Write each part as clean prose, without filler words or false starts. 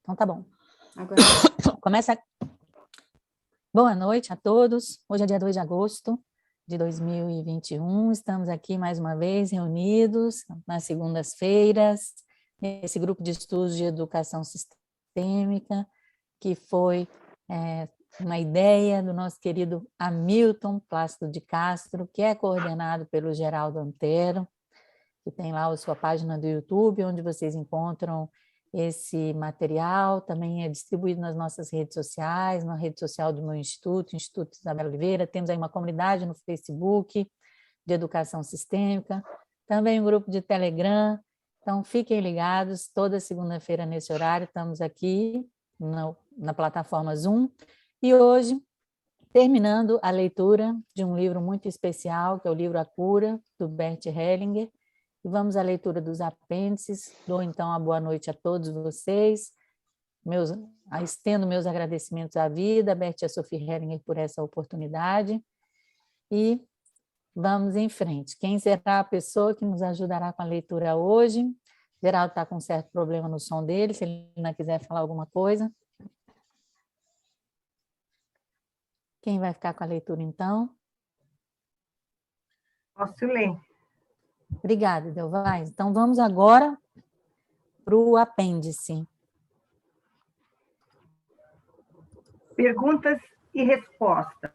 Então tá bom. Agora. Começa. Boa noite a todos. Hoje é dia 2 de agosto de 2021. Estamos aqui mais uma vez reunidos nas segundas-feiras, nesse grupo de estudos de educação sistêmica, que foi uma ideia do nosso querido Hamilton Plácido de Castro, que é coordenado pelo Geraldo Antero, que tem lá a sua página do YouTube, onde vocês encontram esse material. Também é distribuído nas nossas redes sociais, na rede social do meu instituto, Instituto Isabela Oliveira. Temos aí uma comunidade no Facebook de educação sistêmica, também um grupo de Telegram. Então, fiquem ligados, toda segunda-feira nesse horário, estamos aqui na plataforma Zoom. E hoje, terminando a leitura de um livro muito especial, que é o livro A Cura, do Bert Hellinger. E vamos à leitura dos apêndices. Dou, então, a boa noite a todos vocês. Estendo meus agradecimentos à vida, Bert e a Sophie Hellinger, por essa oportunidade. E vamos em frente. Quem será a pessoa que nos ajudará com a leitura hoje? Geraldo está com um certo problema no som dele, se ele não quiser falar alguma coisa. Quem vai ficar com a leitura, então? Posso ler. Obrigada, Delvais. Então, vamos agora para o apêndice. Perguntas e respostas.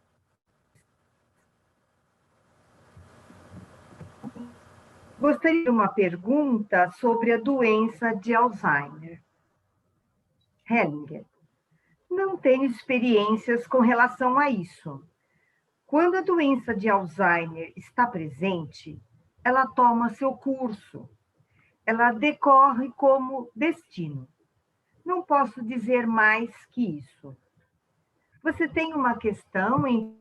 Gostaria de uma pergunta sobre a doença de Alzheimer. Hellinger. Não tenho experiências com relação a isso. Quando a doença de Alzheimer está presente, ela toma seu curso. Ela decorre como destino. Não posso dizer mais que isso. Você tem uma questão em...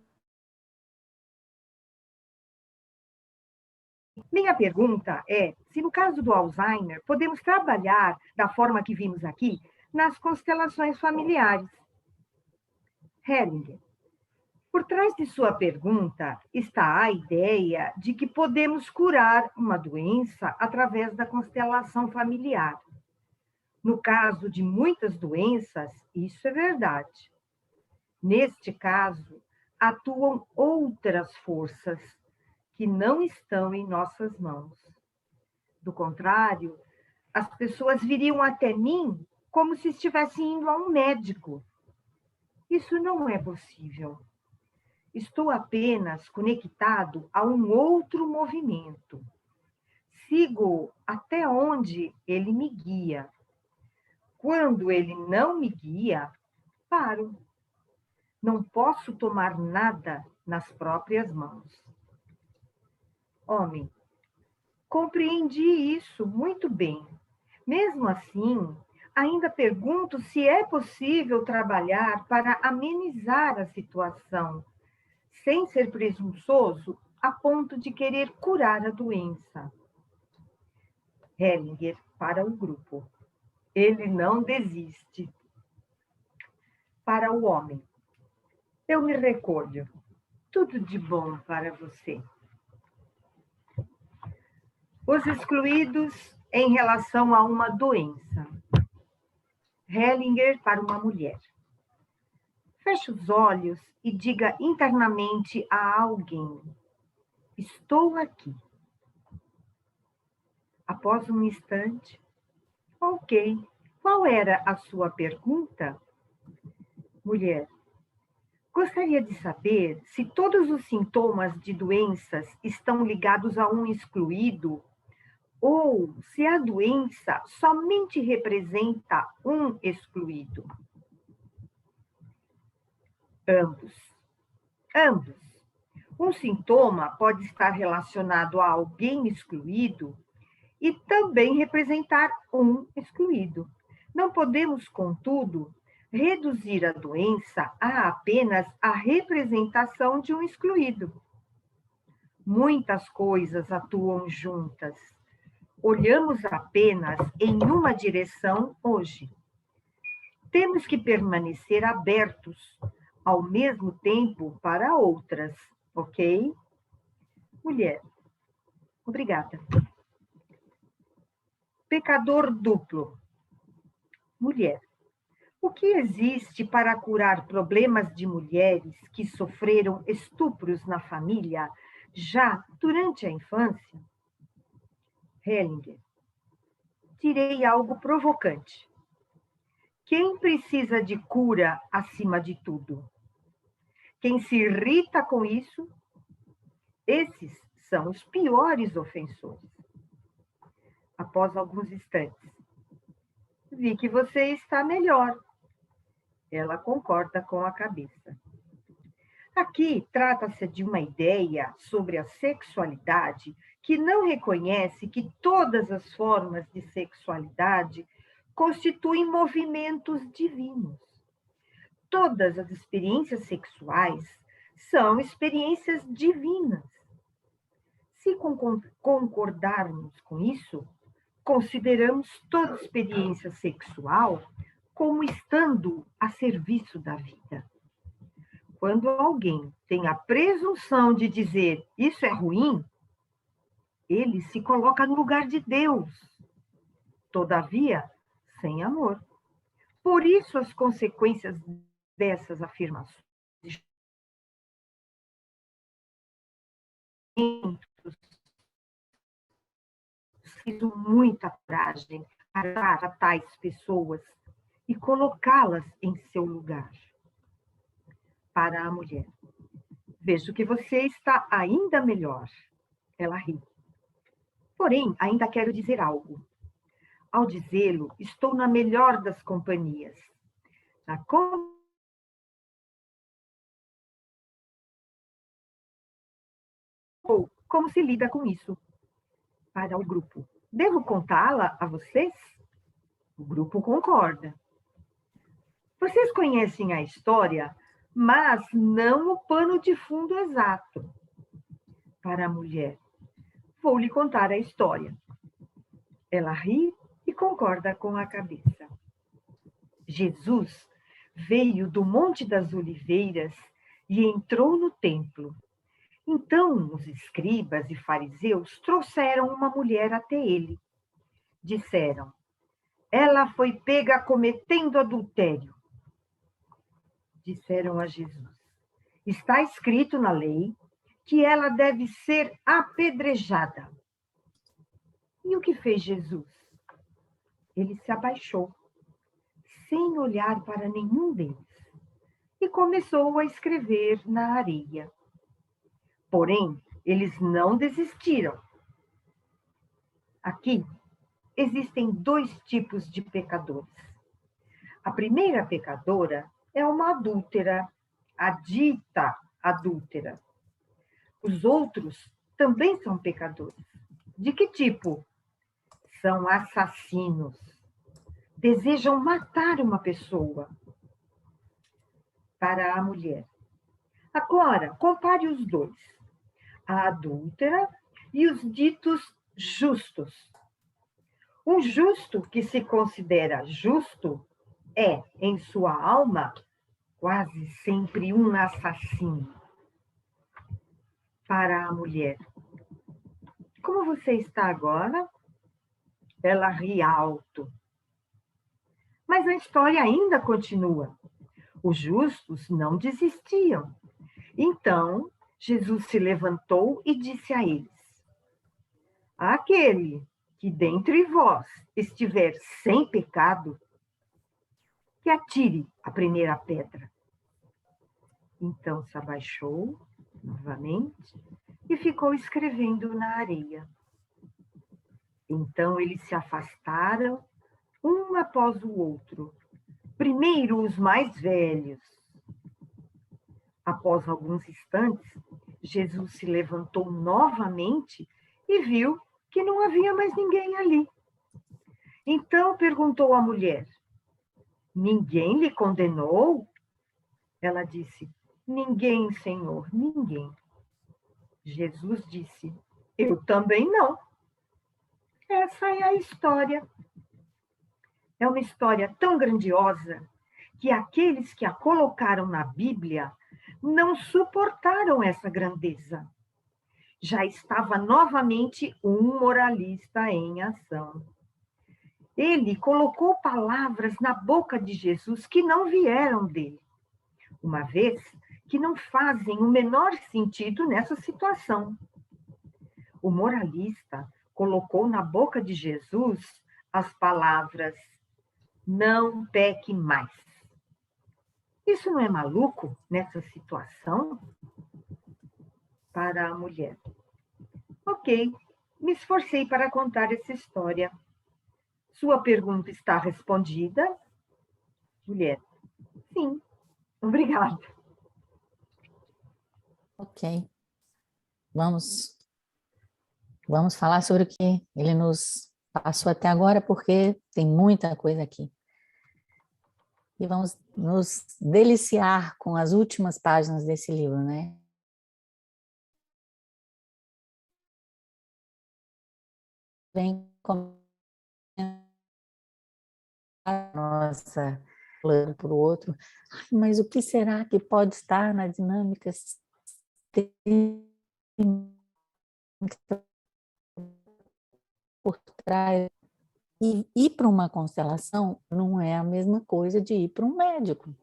Minha pergunta é, se no caso do Alzheimer, podemos trabalhar da forma que vimos aqui, nas constelações familiares. Hellinger. Por trás de sua pergunta está a ideia de que podemos curar uma doença através da constelação familiar. No caso de muitas doenças, isso é verdade. Neste caso, atuam outras forças que não estão em nossas mãos. Do contrário, as pessoas viriam até mim como se estivessem indo a um médico. Isso não é possível. Estou apenas conectado a um outro movimento. Sigo até onde ele me guia. Quando ele não me guia, paro. Não posso tomar nada nas próprias mãos. Homem, compreendi isso muito bem. Mesmo assim, ainda pergunto se é possível trabalhar para amenizar a situação, sem ser presunçoso a ponto de querer curar a doença. Hellinger para o grupo. Ele não desiste. Para o homem. Eu me recolho. Tudo de bom para você. Os excluídos em relação a uma doença. Hellinger para uma mulher. Feche os olhos e diga internamente a alguém: estou aqui. Após um instante, ok. Qual era a sua pergunta? Mulher. Gostaria de saber se todos os sintomas de doenças estão ligados a um excluído ou se a doença somente representa um excluído. Ambos. Ambos. Um sintoma pode estar relacionado a alguém excluído e também representar um excluído. Não podemos, contudo, reduzir a doença a apenas a representação de um excluído. Muitas coisas atuam juntas. Olhamos apenas em uma direção hoje. Temos que permanecer abertos, ao mesmo tempo, para outras, ok? Mulher. Obrigada. Pecador duplo. Mulher. O que existe para curar problemas de mulheres que sofreram estupros na família já durante a infância? Hellinger. Direi algo provocante. Quem precisa de cura acima de tudo? Quem se irrita com isso? Esses são os piores ofensores. Após alguns instantes, vi que você está melhor. Ela concorda com a cabeça. Aqui trata-se de uma ideia sobre a sexualidade que não reconhece que todas as formas de sexualidade constituem movimentos divinos. Todas as experiências sexuais são experiências divinas. Se concordarmos com isso, consideramos toda experiência sexual como estando a serviço da vida. Quando alguém tem a presunção de dizer isso é ruim, ele se coloca no lugar de Deus, todavia, sem amor. Por isso, as consequências dessas afirmações preciso muita coragem para tais pessoas e colocá-las em seu lugar. Para a mulher. Vejo que você está ainda melhor. Ela ri. Porém, ainda quero dizer algo. Ao dizê-lo, estou na melhor das companhias. Como se lida com isso? Para o grupo. Devo contá-la a vocês? O grupo concorda. Vocês conhecem a história, mas não o pano de fundo exato. Para a mulher. Vou lhe contar a história. Ela ri e concorda com a cabeça. Jesus veio do Monte das Oliveiras e entrou no templo. Então os escribas e fariseus trouxeram uma mulher até ele. Disseram, ela foi pega cometendo adultério. Disseram a Jesus, está escrito na lei que ela deve ser apedrejada. E o que fez Jesus? Ele se abaixou, sem olhar para nenhum deles, e começou a escrever na areia. Porém, eles não desistiram. Aqui existem dois tipos de pecadores. A primeira pecadora é uma adúltera, a dita adúltera. Os outros também são pecadores. De que tipo? São assassinos. Desejam matar uma pessoa. Para a mulher. Agora, compare os dois. A adúltera e os ditos justos. Um justo que se considera justo é, em sua alma, quase sempre um assassino. Para a mulher. Como você está agora? Ela ri alto. Mas a história ainda continua. Os justos não desistiam. Então, Jesus se levantou e disse a eles, aquele que dentre vós estiver sem pecado, que atire a primeira pedra. Então se abaixou novamente e ficou escrevendo na areia. Então eles se afastaram, um após o outro. Primeiro os mais velhos. Após alguns instantes, Jesus se levantou novamente e viu que não havia mais ninguém ali. Então perguntou à mulher, ninguém lhe condenou? Ela disse, ninguém, Senhor, ninguém. Jesus disse, eu também não. Essa é a história. É uma história tão grandiosa que aqueles que a colocaram na Bíblia não suportaram essa grandeza. Já estava novamente um moralista em ação. Ele colocou palavras na boca de Jesus que não vieram dele, uma vez que não fazem o menor sentido nessa situação. O moralista colocou na boca de Jesus as palavras: não peque mais. Isso não é maluco nessa situação? Para a mulher. Ok, me esforcei para contar essa história. Sua pergunta está respondida? Mulher. Sim, obrigada. Ok, vamos falar sobre o que ele nos passou até agora, porque tem muita coisa aqui. E vamos nos deliciar com as últimas páginas desse livro, né? Vem comentar nossa, plano para o outro. Ai, mas o que será que pode estar na dinâmica sistêmica por trás? E ir para uma constelação não é a mesma coisa de ir para um médico.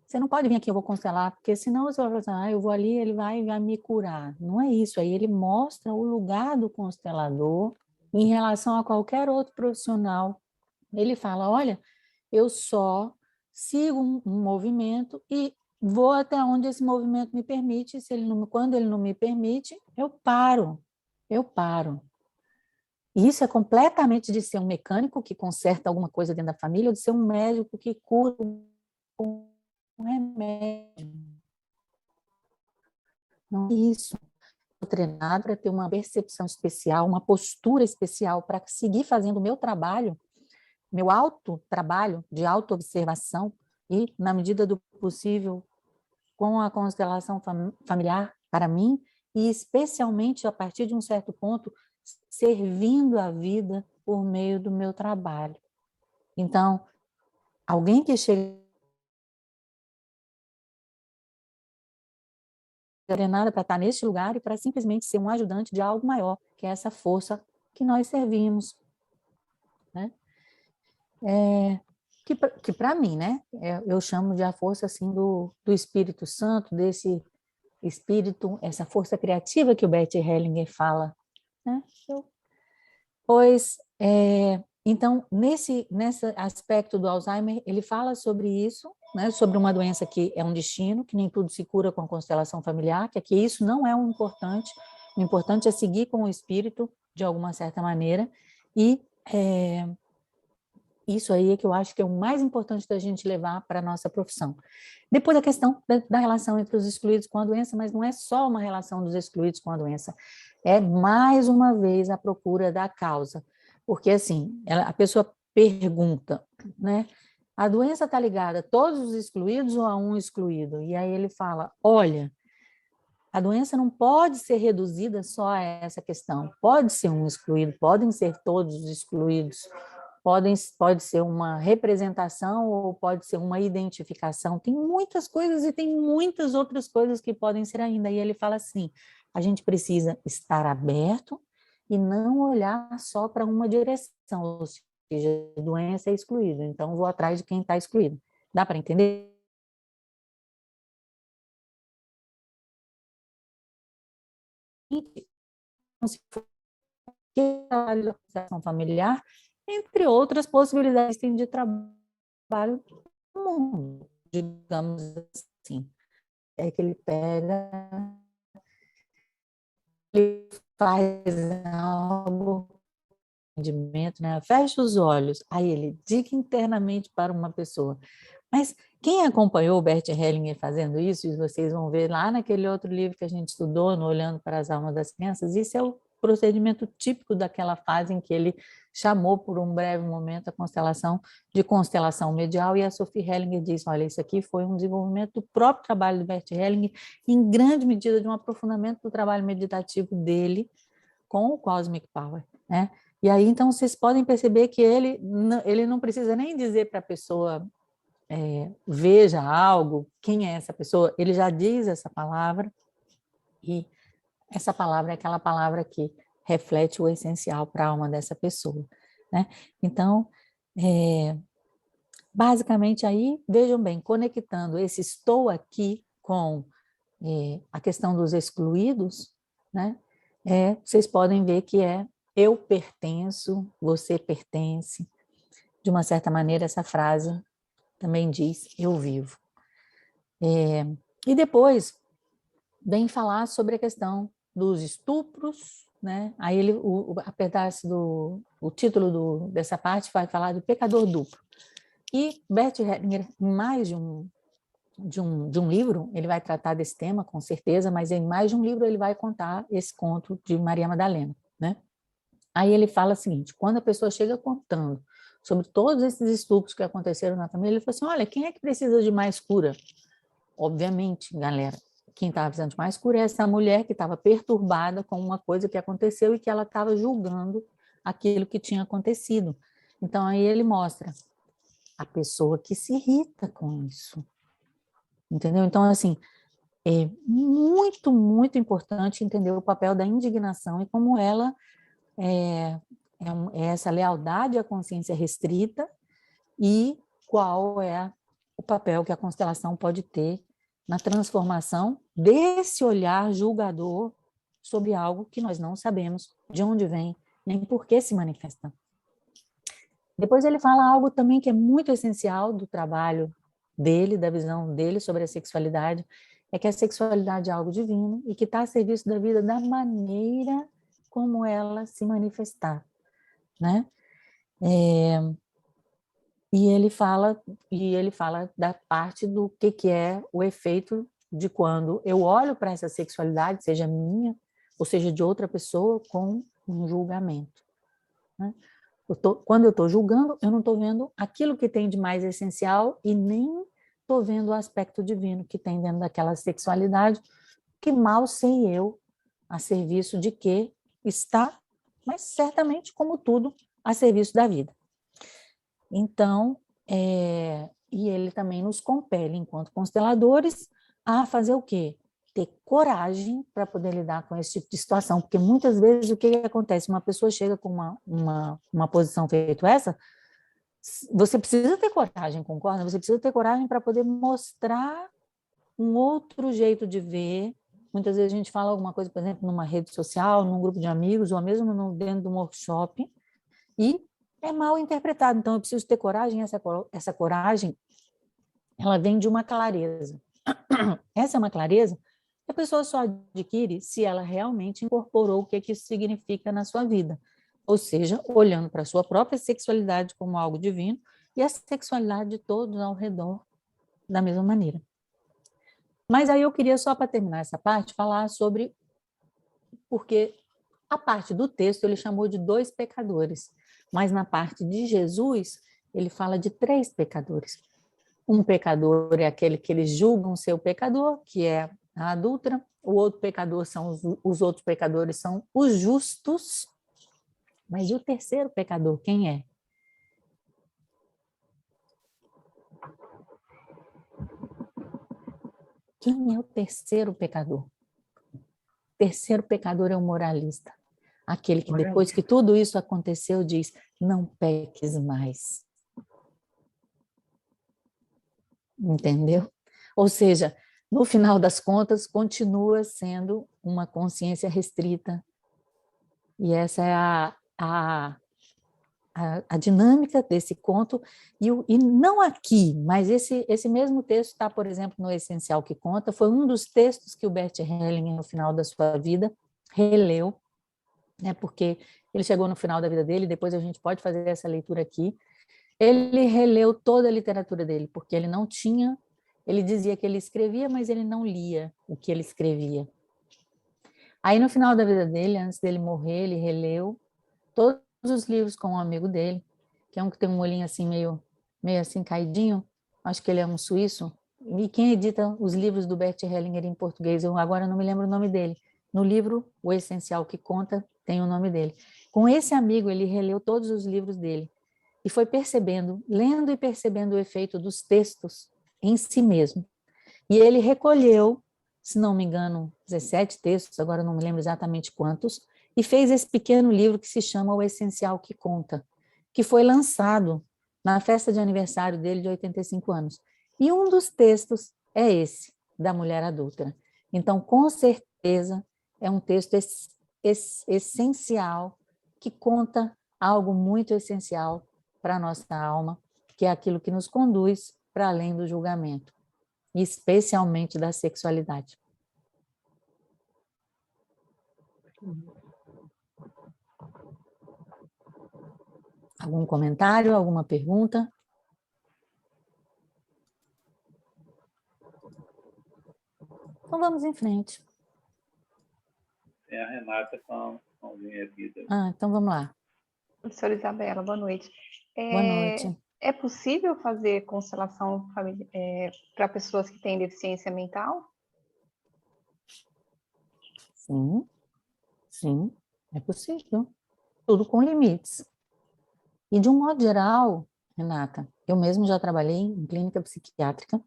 Você não pode vir aqui, eu vou constelar, porque senão você vai falar assim, eu vou ali, ele vai me curar. Não é isso. Aí ele mostra o lugar do constelador em relação a qualquer outro profissional. Ele fala, olha, eu só sigo um movimento e vou até onde esse movimento me permite. Quando ele não me permite, eu paro. Eu paro. E isso é completamente de ser um mecânico que conserta alguma coisa dentro da família ou de ser um médico que cura com um remédio. Não é isso. Estou treinado para ter uma percepção especial, uma postura especial para seguir fazendo o meu trabalho, meu trabalho de autoobservação e, na medida do possível, com a constelação familiar para mim e, especialmente, a partir de um certo ponto, servindo a vida por meio do meu trabalho. Então, alguém que chega treinada para estar neste lugar e para simplesmente ser um ajudante de algo maior, que é essa força que nós servimos, né? Que para mim, né, eu chamo de a força assim do Espírito Santo, desse espírito, essa força criativa que o Bert Hellinger fala, né? Pois, então, nesse aspecto do Alzheimer, ele fala sobre isso, né, sobre uma doença que é um destino, que nem tudo se cura com a constelação familiar, que aqui isso não é o importante é seguir com o espírito, de alguma certa maneira, e isso aí é que eu acho que é o mais importante da gente levar para a nossa profissão. Depois a questão da relação entre os excluídos com a doença, mas não é só uma relação dos excluídos com a doença, é mais uma vez a procura da causa. Porque assim, a pessoa pergunta, né? A doença está ligada a todos os excluídos ou a um excluído? E aí ele fala, olha, a doença não pode ser reduzida só a essa questão. Pode ser um excluído, podem ser todos os excluídos, pode ser uma representação ou pode ser uma identificação. Tem muitas coisas e tem muitas outras coisas que podem ser ainda. E ele fala assim, a gente precisa estar aberto e não olhar só para uma direção, ou seja, a doença é excluída, então vou atrás de quem está excluído. Dá para entender? Se for trabalho da constelação familiar, entre outras possibilidades de trabalho no mundo, digamos assim. É que ele pega, ele faz algo, né? Fecha os olhos, aí ele diga internamente para uma pessoa. Mas quem acompanhou o Bert Hellinger fazendo isso, e vocês vão ver lá naquele outro livro que a gente estudou, no Olhando para as Almas das Crianças, isso é o procedimento típico daquela fase em que ele chamou por um breve momento a constelação de constelação medial, e a Sophie Hellinger diz, olha, isso aqui foi um desenvolvimento do próprio trabalho do Bert Hellinger, em grande medida de um aprofundamento do trabalho meditativo dele com o Cosmic Power, né? E aí, então, vocês podem perceber que ele não precisa nem dizer para a pessoa veja algo, quem é essa pessoa, ele já diz essa palavra, e essa palavra é aquela palavra que reflete o essencial para a alma dessa pessoa, né? Então, Basicamente, aí, vejam bem, conectando esse estou aqui com a questão dos excluídos, né? Vocês podem ver que eu pertenço, você pertence. De uma certa maneira, essa frase também diz eu vivo. E depois vem falar sobre a questão dos estupros, né? Aí o título dessa parte vai falar do pecador duplo. E Bert Hellinger, em mais de um livro, ele vai tratar desse tema, com certeza, mas em mais de um livro ele vai contar esse conto de Maria Madalena, né? Aí ele fala o seguinte, quando a pessoa chega contando sobre todos esses estupros que aconteceram na família, ele fala assim, olha, quem é que precisa de mais cura? Obviamente, galera, quem estava precisando de mais cura é essa mulher que estava perturbada com uma coisa que aconteceu e que ela estava julgando aquilo que tinha acontecido. Então, aí ele mostra a pessoa que se irrita com isso. Entendeu? Então, assim, é muito, muito importante entender o papel da indignação e como ela é essa lealdade à consciência restrita e qual é o papel que a constelação pode ter na transformação desse olhar julgador sobre algo que nós não sabemos de onde vem, nem por que se manifesta. Depois ele fala algo também que é muito essencial do trabalho dele, da visão dele sobre a sexualidade, é que a sexualidade é algo divino e que está a serviço da vida da maneira como ela se manifestar, né? E ele fala da parte do que é o efeito de quando eu olho para essa sexualidade, seja minha ou seja de outra pessoa, com um julgamento, né? Quando eu estou julgando, eu não estou vendo aquilo que tem de mais essencial e nem estou vendo o aspecto divino que tem dentro daquela sexualidade, que mal sei eu a serviço de que está, mas certamente, como tudo, a serviço da vida. Então, e ele também nos compele, enquanto consteladores, a fazer o quê? Ter coragem para poder lidar com esse tipo de situação, porque muitas vezes o que acontece? Uma pessoa chega com uma posição feita essa, você precisa ter coragem, concorda? Você precisa ter coragem para poder mostrar um outro jeito de ver. Muitas vezes a gente fala alguma coisa, por exemplo, numa rede social, num grupo de amigos, ou mesmo dentro de um workshop, e é mal interpretado. Então, eu preciso ter coragem. Essa coragem, ela vem de uma clareza. Essa é uma clareza que a pessoa só adquire se ela realmente incorporou o que isso significa na sua vida. Ou seja, olhando para a sua própria sexualidade como algo divino e a sexualidade de todos ao redor da mesma maneira. Mas aí eu queria, só para terminar essa parte, falar sobre... Porque a parte do texto ele chamou de 2 pecadores, mas na parte de Jesus ele fala de 3 pecadores. Um pecador é aquele que eles julgam ser o pecador, que é a adúltera. O outro pecador os outros pecadores são os justos. Mas e o terceiro pecador, quem é? Quem é o terceiro pecador? O terceiro pecador é o moralista. Aquele que depois que tudo isso aconteceu diz, não peques mais. Entendeu? Ou seja, no final das contas, continua sendo uma consciência restrita. E essa é a dinâmica desse conto. E não aqui, mas esse mesmo texto está, por exemplo, no Essencial que Conta, foi um dos textos que o Bert Hellinger, no final da sua vida, releu, né, porque ele chegou no final da vida dele, depois a gente pode fazer essa leitura aqui. Ele releu toda a literatura dele, porque ele não tinha... Ele dizia que ele escrevia, mas ele não lia o que ele escrevia. Aí, no final da vida dele, antes dele morrer, ele releu todos os livros com um amigo dele, que é um que tem um olhinho assim, meio assim caidinho. Acho que ele é um suíço. E quem edita os livros do Bert Hellinger em português, eu agora não me lembro o nome dele. No livro O Essencial que Conta, tem o nome dele. Com esse amigo, ele releu todos os livros dele e foi percebendo, lendo e percebendo o efeito dos textos em si mesmo. E ele recolheu, se não me engano, 17 textos, agora não me lembro exatamente quantos, e fez esse pequeno livro que se chama O Essencial que Conta, que foi lançado na festa de aniversário dele de 85 anos. E um dos textos é esse, da mulher adúltera. Então, com certeza, é um texto essencial, que conta algo muito essencial para a nossa alma, que é aquilo que nos conduz para além do julgamento, especialmente da sexualidade. Algum comentário, alguma pergunta? Então vamos em frente. Tem a Renata com a mãozinha erguida. Então vamos lá. Professora Isabela, boa noite. Boa noite. É possível fazer constelação para pessoas que têm deficiência mental? Sim, sim, é possível. Tudo com limites. E de um modo geral, Renata, eu mesmo já trabalhei em clínica psiquiátrica.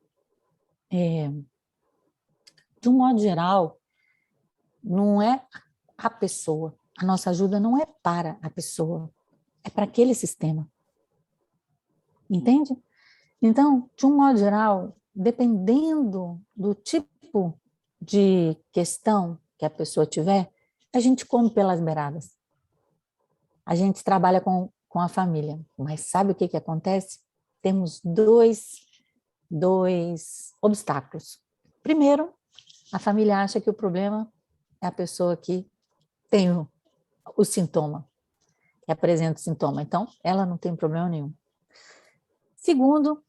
De um modo geral, não é a pessoa. A nossa ajuda não é para a pessoa, é para aquele sistema. Entende? Então, de um modo geral, dependendo do tipo de questão que a pessoa tiver, a gente come pelas beiradas. A gente trabalha com a família. Mas sabe o que acontece? Temos dois obstáculos. Primeiro, a família acha que o problema é a pessoa que tem o sintoma, que apresenta o sintoma. Então, ela não tem problema nenhum. Segundo,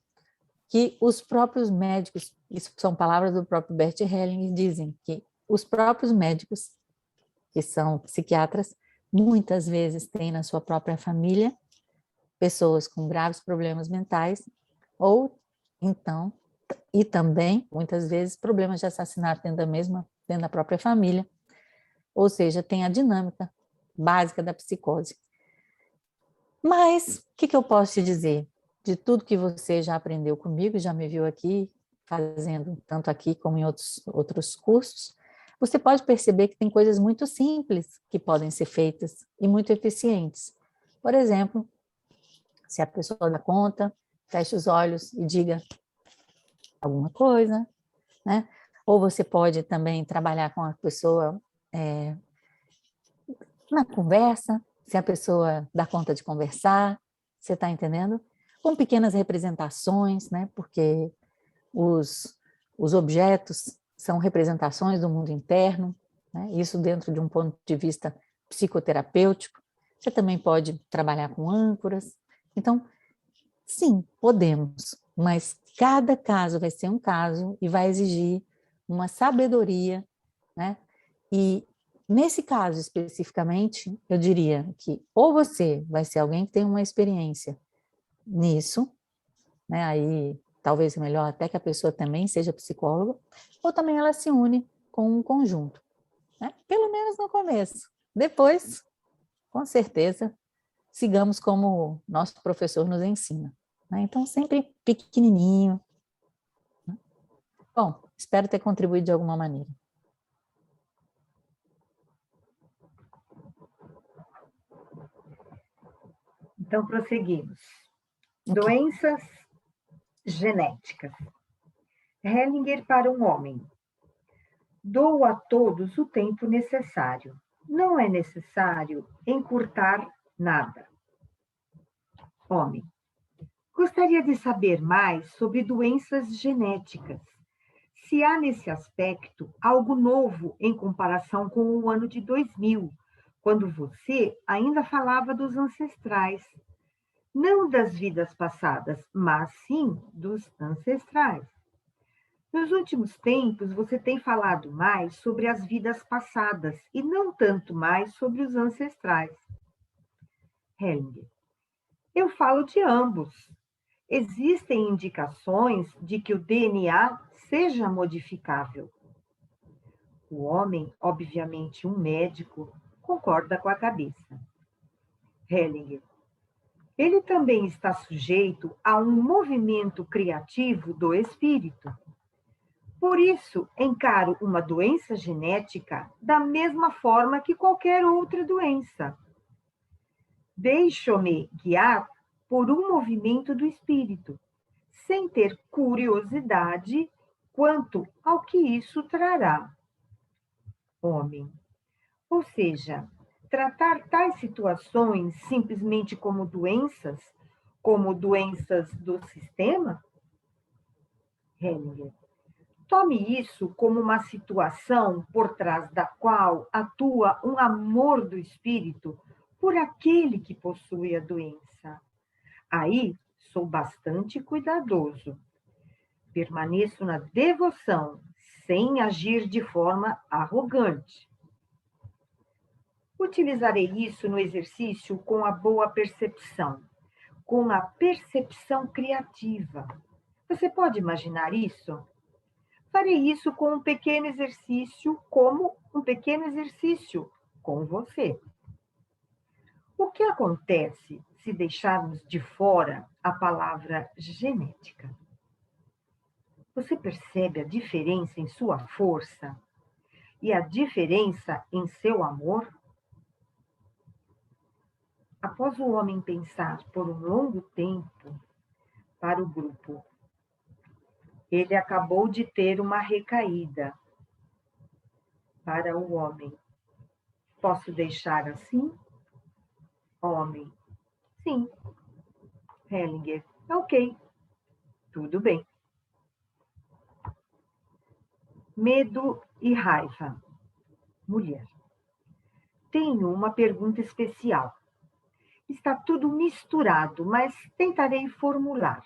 que os próprios médicos, isso são palavras do próprio Bert Hellinger, dizem que os próprios médicos, que são psiquiatras, muitas vezes têm na sua própria família pessoas com graves problemas mentais, ou então, e também, muitas vezes, problemas de assassinato dentro da própria família, ou seja, tem a dinâmica básica da psicose. Mas, o que eu posso te dizer? De tudo que você já aprendeu comigo, já me viu aqui, fazendo tanto aqui como em outros cursos, você pode perceber que tem coisas muito simples que podem ser feitas e muito eficientes. Por exemplo, se a pessoa dá conta, feche os olhos e diga alguma coisa, né? Ou você pode também trabalhar com a pessoa na conversa, se a pessoa dá conta de conversar, você está entendendo? Com pequenas representações, né? Porque os objetos são representações do mundo interno, né? Isso dentro de um ponto de vista psicoterapêutico. Você também pode trabalhar com âncoras. Então, sim, podemos, mas cada caso vai ser um caso e vai exigir uma sabedoria, né? E nesse caso especificamente, eu diria que ou você vai ser alguém que tem uma experiência nisso, né? Aí talvez melhor até que a pessoa também seja psicóloga, ou também ela se une com um conjunto, né? Pelo menos no começo. Depois, com certeza, sigamos como o nosso professor nos ensina, né? Então, sempre pequenininho, né? Bom, espero ter contribuído de alguma maneira. Então, prosseguimos. Okay. Doenças genéticas. Hellinger para um homem. Dou a todos o tempo necessário. Não é necessário encurtar nada. Homem. Gostaria de saber mais sobre doenças genéticas. Se há nesse aspecto algo novo em comparação com o ano de 2000, quando você ainda falava dos ancestrais. Não das vidas passadas, mas sim dos ancestrais. Nos últimos tempos, você tem falado mais sobre as vidas passadas e não tanto mais sobre os ancestrais. Hellinger. Eu falo de ambos. Existem indicações de que o DNA seja modificável. O homem, obviamente um médico, concorda com a cabeça. Hellinger. Ele também está sujeito a um movimento criativo do espírito. Por isso, encaro uma doença genética da mesma forma que qualquer outra doença. Deixo-me guiar por um movimento do espírito, sem ter curiosidade quanto ao que isso trará. Homem. Ou seja, tratar tais situações simplesmente como doenças do sistema? Hellinger. Tome isso como uma situação por trás da qual atua um amor do espírito por aquele que possui a doença. Aí sou bastante cuidadoso. Permaneço na devoção, sem agir de forma arrogante. Utilizarei isso no exercício com a boa percepção, com a percepção criativa. Você pode imaginar isso? Farei isso com um pequeno exercício, como um pequeno exercício com você. O que acontece se deixarmos de fora a palavra genética? Você percebe a diferença em sua força e a diferença em seu amor? Após o homem pensar por um longo tempo para o grupo, ele acabou de ter uma recaída para o homem. Posso deixar assim? Homem. Sim. Hellinger. Ok. Tudo bem. Medo e raiva. Mulher. Tenho uma pergunta especial. Está tudo misturado, mas tentarei formular.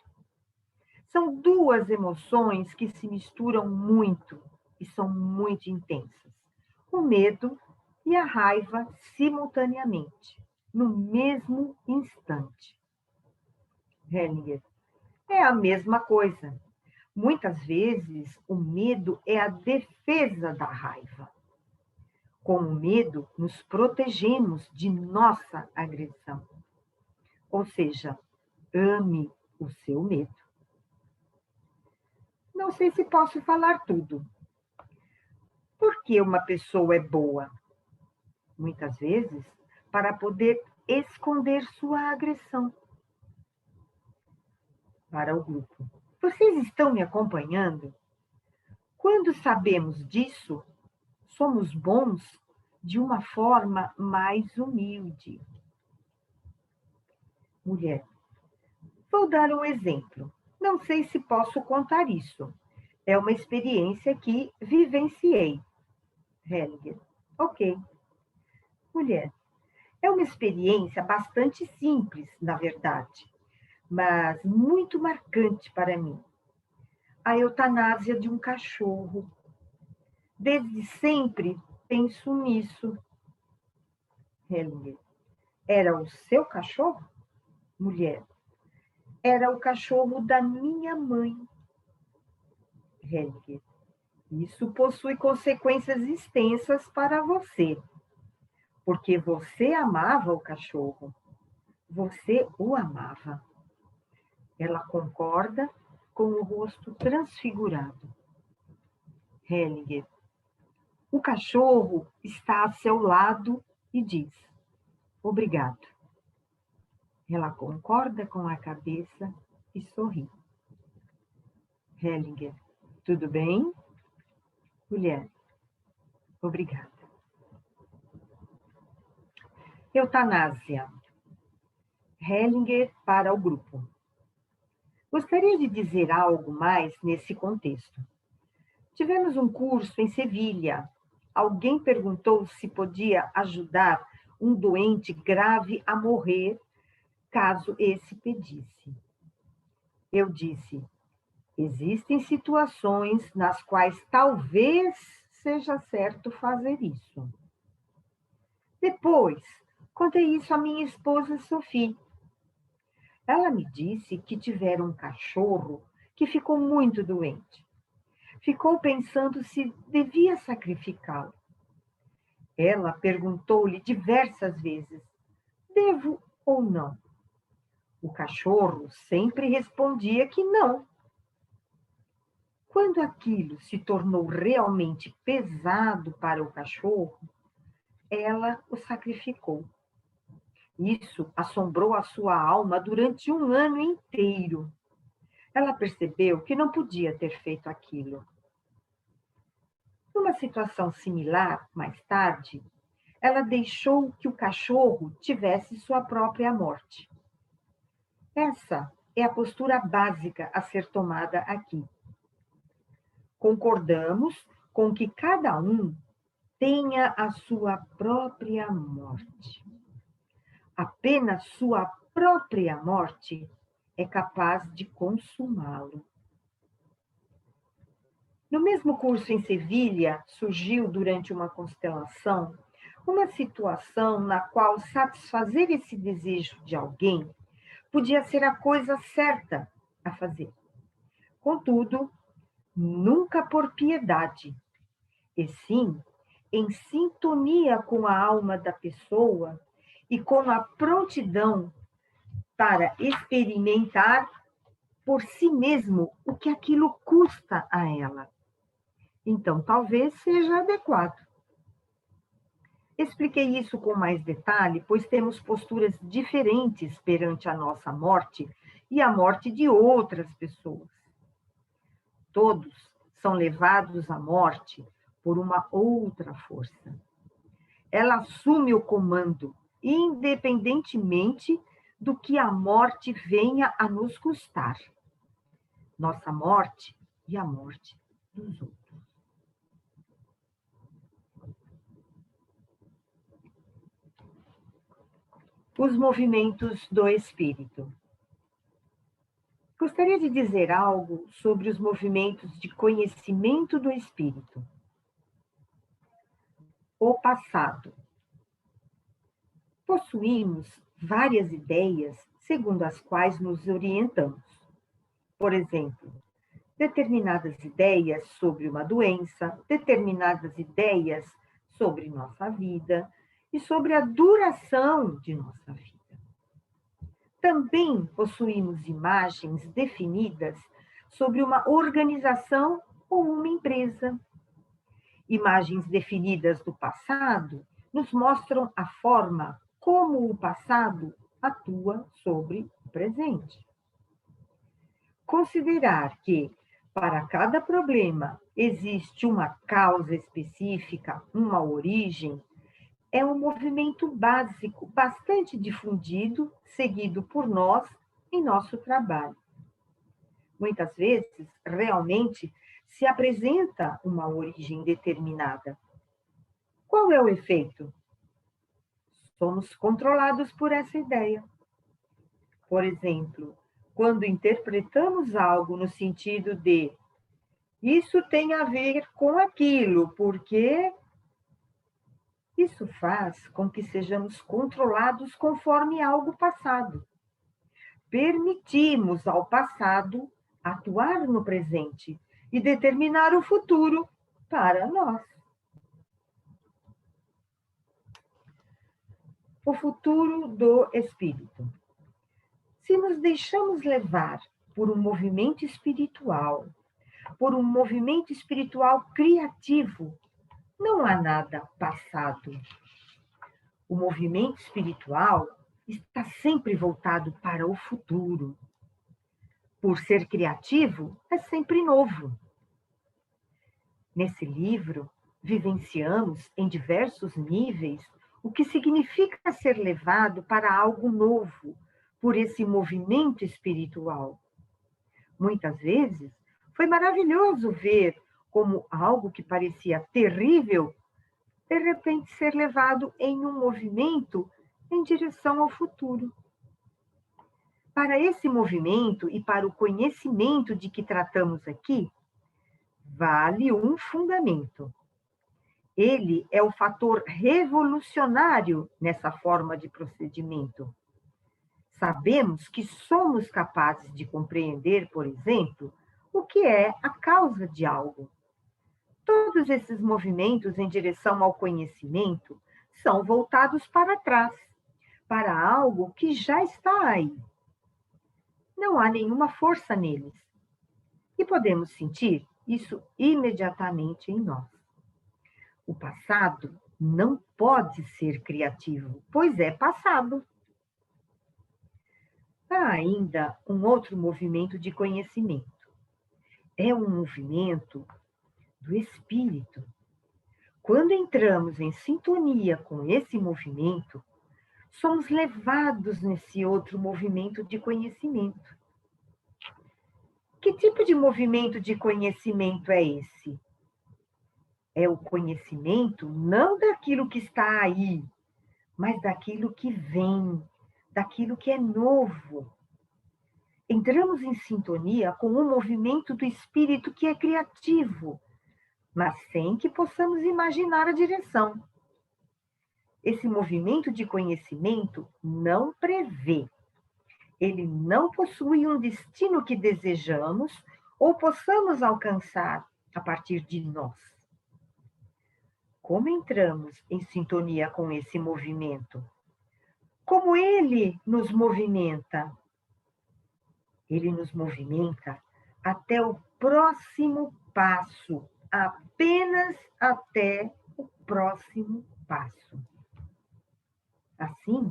São duas emoções que se misturam muito e são muito intensas. O medo e a raiva simultaneamente, no mesmo instante. Hellinger. É a mesma coisa. Muitas vezes, o medo é a defesa da raiva. Com o medo, nos protegemos de nossa agressão. Ou seja, ame o seu medo. Não sei se posso falar tudo. Por que uma pessoa é boa? Muitas vezes, para poder esconder sua agressão. Para o grupo. Vocês estão me acompanhando? Quando sabemos disso, somos bons de uma forma mais humilde. Mulher. Vou dar um exemplo. Não sei se posso contar isso. É uma experiência que vivenciei. Hellinger. Ok. Mulher. É uma experiência bastante simples, na verdade, mas muito marcante para mim. A eutanásia de um cachorro. Desde sempre penso nisso. Hellinger. Era o seu cachorro? Mulher. Era o cachorro da minha mãe. Hellinger. Isso possui consequências extensas para você, porque você amava o cachorro. Você o amava. Ela concorda com o rosto transfigurado. Hellinger. O cachorro está a seu lado e diz: obrigado. Ela concorda com a cabeça e sorri. Hellinger. Tudo bem? Mulher. Obrigada. Eutanásia. Hellinger para o grupo. Gostaria de dizer algo mais nesse contexto. Tivemos um curso em Sevilha. Alguém perguntou se podia ajudar um doente grave a morrer, caso esse pedisse. Eu disse: existem situações nas quais talvez seja certo fazer isso. Depois, contei isso à minha esposa Sophie. Ela me disse que tivera um cachorro que ficou muito doente. Ficou pensando se devia sacrificá-lo. Ela perguntou-lhe diversas vezes: devo ou não? O cachorro sempre respondia que não. Quando aquilo se tornou realmente pesado para o cachorro, ela o sacrificou. Isso assombrou a sua alma durante um ano inteiro. Ela percebeu que não podia ter feito aquilo. Numa situação similar, mais tarde, ela deixou que o cachorro tivesse sua própria morte. Essa é a postura básica a ser tomada aqui. Concordamos com que cada um tenha a sua própria morte. Apenas sua própria morte é capaz de consumá-lo. No mesmo curso em Sevilha, surgiu durante uma constelação uma situação na qual satisfazer esse desejo de alguém podia ser a coisa certa a fazer. Contudo, nunca por piedade, e sim em sintonia com a alma da pessoa e com a prontidão para experimentar por si mesmo o que aquilo custa a ela. Então, talvez seja adequado. Expliquei isso com mais detalhe, pois temos posturas diferentes perante a nossa morte e a morte de outras pessoas. Todos são levados à morte por uma outra força. Ela assume o comando, independentemente do que a morte venha a nos custar. Nossa morte e a morte dos outros. Os movimentos do espírito. Gostaria de dizer algo sobre os movimentos de conhecimento do espírito. O passado. Possuímos várias ideias segundo as quais nos orientamos. Por exemplo, determinadas ideias sobre uma doença, determinadas ideias sobre nossa vida e sobre a duração de nossa vida. Também possuímos imagens definidas sobre uma organização ou uma empresa. Imagens definidas do passado nos mostram a forma como o passado atua sobre o presente. Considerar que, para cada problema, existe uma causa específica, uma origem, é um movimento básico, bastante difundido, seguido por nós em nosso trabalho. Muitas vezes, realmente, se apresenta uma origem determinada. Qual é o efeito? Somos controlados por essa ideia. Por exemplo, quando interpretamos algo no sentido de isso tem a ver com aquilo, porque isso faz com que sejamos controlados conforme algo passado. Permitimos ao passado atuar no presente e determinar o futuro para nós. O futuro do espírito. Se nos deixamos levar por um movimento espiritual criativo, não há nada passado. O movimento espiritual está sempre voltado para o futuro. Por ser criativo, é sempre novo. Nesse livro, vivenciamos em diversos níveis o que significa ser levado para algo novo por esse movimento espiritual. Muitas vezes, foi maravilhoso ver como algo que parecia terrível, de repente ser levado em um movimento em direção ao futuro. Para esse movimento e para o conhecimento de que tratamos aqui, vale um fundamento. Ele é o fator revolucionário nessa forma de procedimento. Sabemos que somos capazes de compreender, por exemplo, o que é a causa de algo. Todos esses movimentos em direção ao conhecimento são voltados para trás, para algo que já está aí. Não há nenhuma força neles. E podemos sentir isso imediatamente em nós. O passado não pode ser criativo, pois é passado. Há ainda um outro movimento de conhecimento. É um movimento do espírito. Quando entramos em sintonia com esse movimento, somos levados nesse outro movimento de conhecimento. Que tipo de movimento de conhecimento é esse? É o conhecimento não daquilo que está aí, mas daquilo que vem, daquilo que é novo. Entramos em sintonia com um movimento do espírito que é criativo, mas sem que possamos imaginar a direção. Esse movimento de conhecimento não prevê. Ele não possui um destino que desejamos ou possamos alcançar a partir de nós. Como entramos em sintonia com esse movimento? Como ele nos movimenta? Ele nos movimenta até o próximo passo, apenas até o próximo passo. Assim,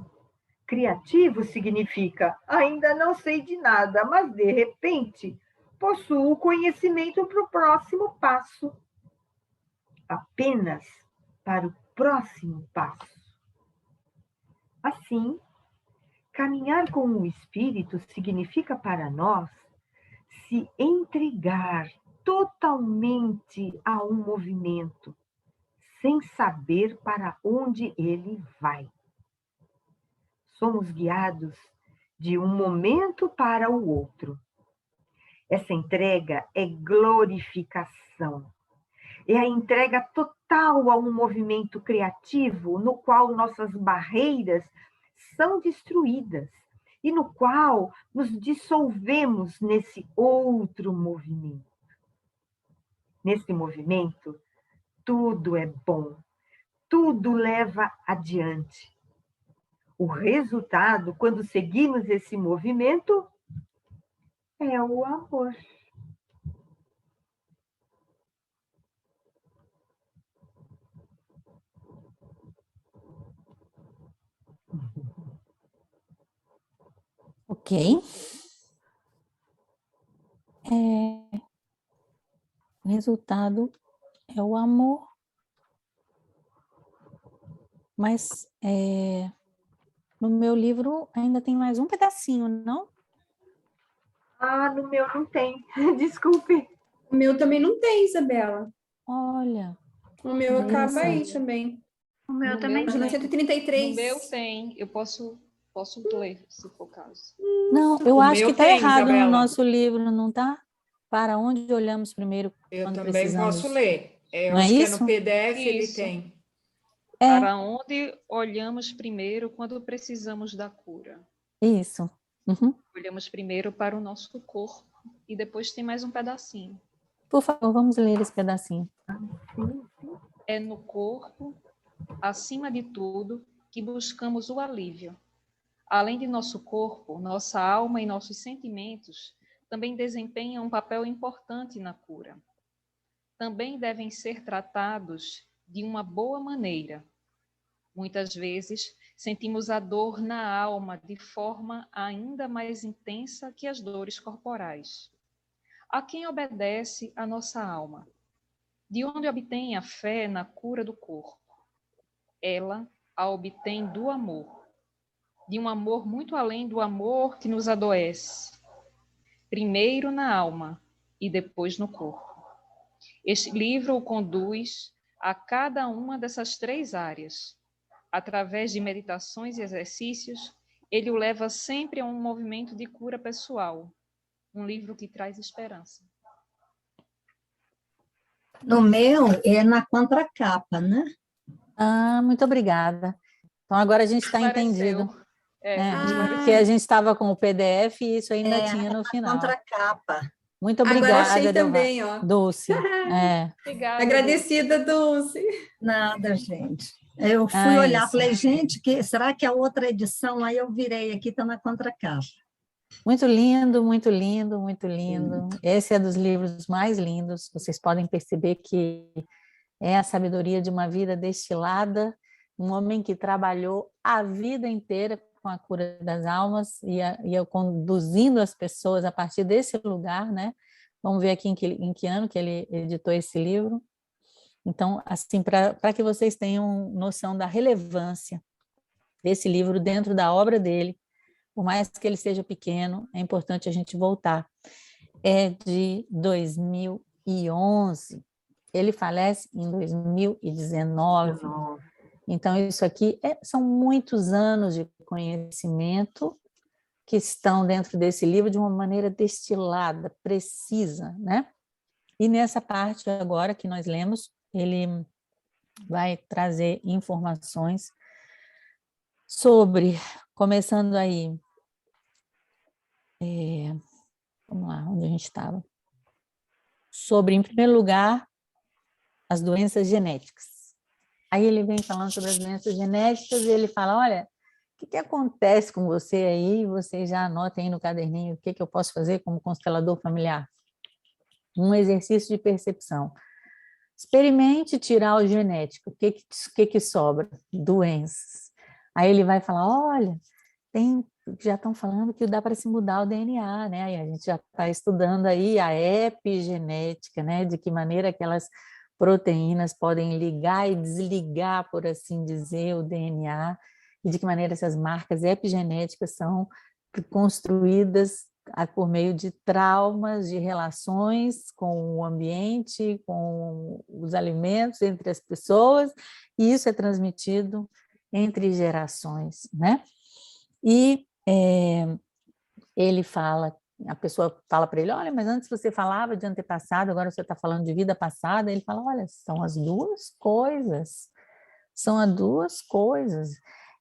criativo significa ainda não sei de nada, mas de repente possuo conhecimento para o próximo passo. Apenas para o próximo passo. Assim, caminhar com o Espírito significa para nós se entregar totalmente a um movimento, sem saber para onde ele vai. Somos guiados de um momento para o outro. Essa entrega é glorificação. É a entrega total a um movimento criativo no qual nossas barreiras são destruídas e no qual nos dissolvemos nesse outro movimento. Nesse movimento, tudo é bom, tudo leva adiante. O resultado, quando seguimos esse movimento, é o amor. Ok. O resultado é o amor. Mas no meu livro ainda tem mais um pedacinho, não? Ah, no meu não tem. Desculpe. O meu também não tem, Isabela. Olha. O meu acaba aí interessante. também. O meu No também meu Página tem. 133. No meu tem, eu posso ler, se for o caso. Não, eu O acho meu que está tem, errado no Isabela. nosso livro, não está? Para onde olhamos primeiro Eu quando também precisamos. posso ler. Eu Não é acho que é isso? no PDF, ele Isso. tem. É, Para onde olhamos primeiro quando precisamos da cura? isso. Uhum. Olhamos primeiro para o nosso corpo e depois tem mais um pedacinho. Por favor, vamos ler esse pedacinho. É no corpo, acima de tudo, que buscamos o alívio. Além de nosso corpo, nossa alma e nossos sentimentos também desempenham um papel importante na cura. Também devem ser tratados de uma boa maneira. Muitas vezes, sentimos a dor na alma de forma ainda mais intensa que as dores corporais. A quem obedece a nossa alma? De onde obtém a fé na cura do corpo? Ela a obtém do amor, de um amor muito além do amor que nos adoece. Primeiro na alma e depois no corpo. Este livro o conduz a cada uma dessas três áreas. Através de meditações e exercícios, ele o leva sempre a um movimento de cura pessoal. Um livro que traz esperança. No meu é na contracapa, né? Ah, muito obrigada. Então agora a gente está Esclareceu. entendido. Esclareceu. Porque a gente estava com o PDF e isso ainda tinha no na final. contracapa. Muito Agora obrigada, achei Delva. também, ó. Dulce. Obrigada. Agradecida, Dulce. Nada, gente. Eu fui olhar, isso. falei, gente, será que a outra edição? Aí eu virei aqui, está na contracapa. Muito lindo, muito lindo, muito lindo. Esse é dos livros mais lindos. Vocês podem perceber que é a sabedoria de uma vida destilada, um homem que trabalhou a vida inteira com a cura das almas, ia conduzindo as pessoas a partir desse lugar, né? Vamos ver aqui em que ano que ele editou esse livro. Então, assim, para que vocês tenham noção da relevância desse livro dentro da obra dele, por mais que ele seja pequeno, é importante a gente voltar. É de 2011, ele falece em 2019. Então, isso aqui são muitos anos de conhecimento que estão dentro desse livro de uma maneira destilada, precisa, né? E nessa parte agora que nós lemos, ele vai trazer informações sobre, começando aí, vamos lá, onde a gente estava, sobre, em primeiro lugar, as doenças genéticas. Aí ele vem falando sobre as doenças genéticas e ele fala, olha, o que acontece com você aí? Você já anota aí no caderninho o que eu posso fazer como constelador familiar. Um exercício de percepção. Experimente tirar o genético. O que sobra? Doenças. Aí ele vai falar, olha, já estão falando que dá para se mudar o DNA, né? Aí a gente já está estudando aí a epigenética, né? De que maneira aquelas proteínas podem ligar e desligar, por assim dizer, o DNA, e de que maneira essas marcas epigenéticas são construídas por meio de traumas, de relações com o ambiente, com os alimentos, entre as pessoas, e isso é transmitido entre gerações, né? E ele fala, a pessoa fala para ele, olha, mas antes você falava de antepassado, agora você está falando de vida passada. Ele fala, olha, são as duas coisas,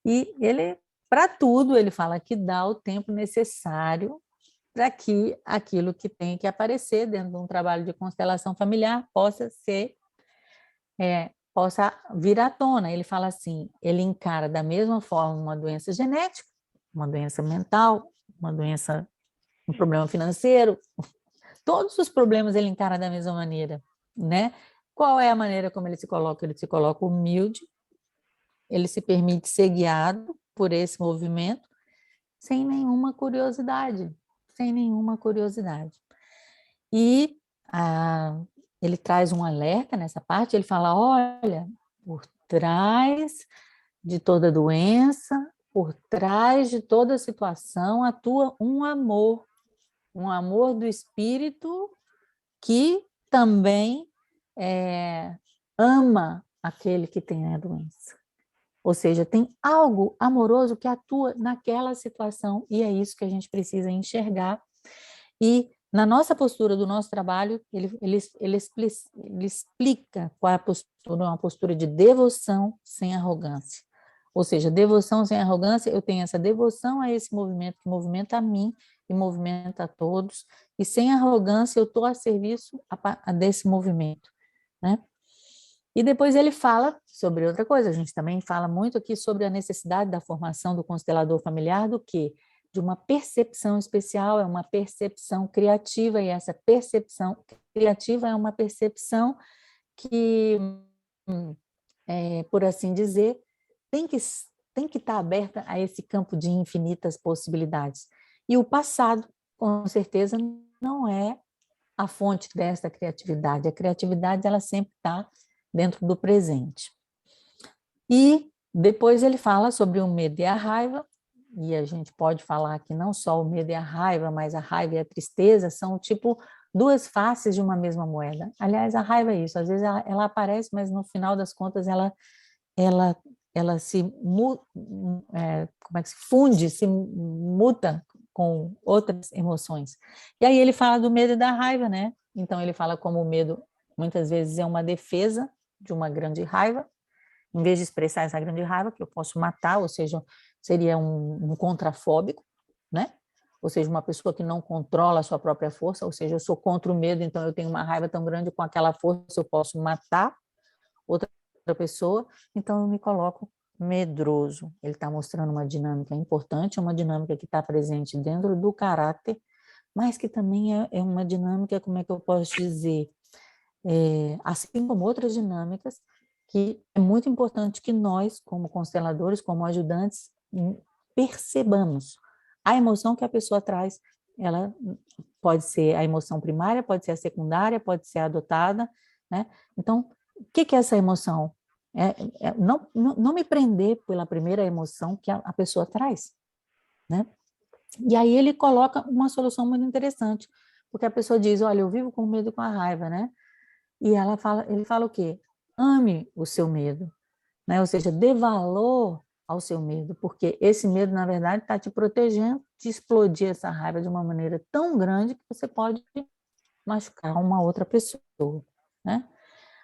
E ele, para tudo, ele fala que dá o tempo necessário para que aquilo que tem que aparecer dentro de um trabalho de constelação familiar possa vir à tona. Ele fala assim, ele encara da mesma forma uma doença genética, uma doença mental, um problema financeiro, todos os problemas ele encara da mesma maneira, né? Qual é a maneira como ele se coloca? Ele se coloca humilde, ele se permite ser guiado por esse movimento, sem nenhuma curiosidade. E ele traz um alerta nessa parte, ele fala, olha, por trás de toda doença, por trás de toda situação, atua um amor do espírito que também ama aquele que tem a doença. Ou seja, tem algo amoroso que atua naquela situação, e é isso que a gente precisa enxergar. E na nossa postura do nosso trabalho, ele explica qual é a postura, uma postura de devoção sem arrogância. Ou seja, devoção sem arrogância, eu tenho essa devoção a esse movimento que movimenta a mim e movimenta a todos, e sem arrogância eu estou a serviço desse movimento, né? E depois ele fala sobre outra coisa, a gente também fala muito aqui sobre a necessidade da formação do constelador familiar, do quê? De uma percepção especial, é uma percepção criativa, e essa percepção criativa é uma percepção que, por assim dizer, tem que estar aberta a esse campo de infinitas possibilidades. E o passado, com certeza, não é a fonte dessa criatividade. A criatividade, ela sempre está dentro do presente. E depois ele fala sobre o medo e a raiva, e a gente pode falar que não só o medo e a raiva, mas a raiva e a tristeza são tipo duas faces de uma mesma moeda. Aliás, a raiva é isso, às vezes ela aparece, mas no final das contas ela se funde, se muta com outras emoções. E aí ele fala do medo e da raiva, né? Então ele fala como o medo muitas vezes é uma defesa de uma grande raiva, em vez de expressar essa grande raiva, que eu posso matar, ou seja, seria um contrafóbico, né? Ou seja, uma pessoa que não controla a sua própria força, ou seja, eu sou contra o medo, então eu tenho uma raiva tão grande, com aquela força eu posso matar outra pessoa, então eu me coloco medroso. Ele está mostrando uma dinâmica importante, uma dinâmica que está presente dentro do caráter, mas que também é uma dinâmica, como é que eu posso dizer, assim como outras dinâmicas, que é muito importante que nós, como consteladores, como ajudantes, percebamos. A emoção que a pessoa traz, ela pode ser a emoção primária, pode ser a secundária, pode ser a adotada, né? Então, o que é essa emoção? Não me prender pela primeira emoção que a pessoa traz, né? E aí ele coloca uma solução muito interessante, porque a pessoa diz, olha, eu vivo com medo e com a raiva, né? E ele fala o quê? Ame o seu medo, né? Ou seja, dê valor ao seu medo, porque esse medo, na verdade, está te protegendo de explodir essa raiva de uma maneira tão grande que você pode machucar uma outra pessoa, né?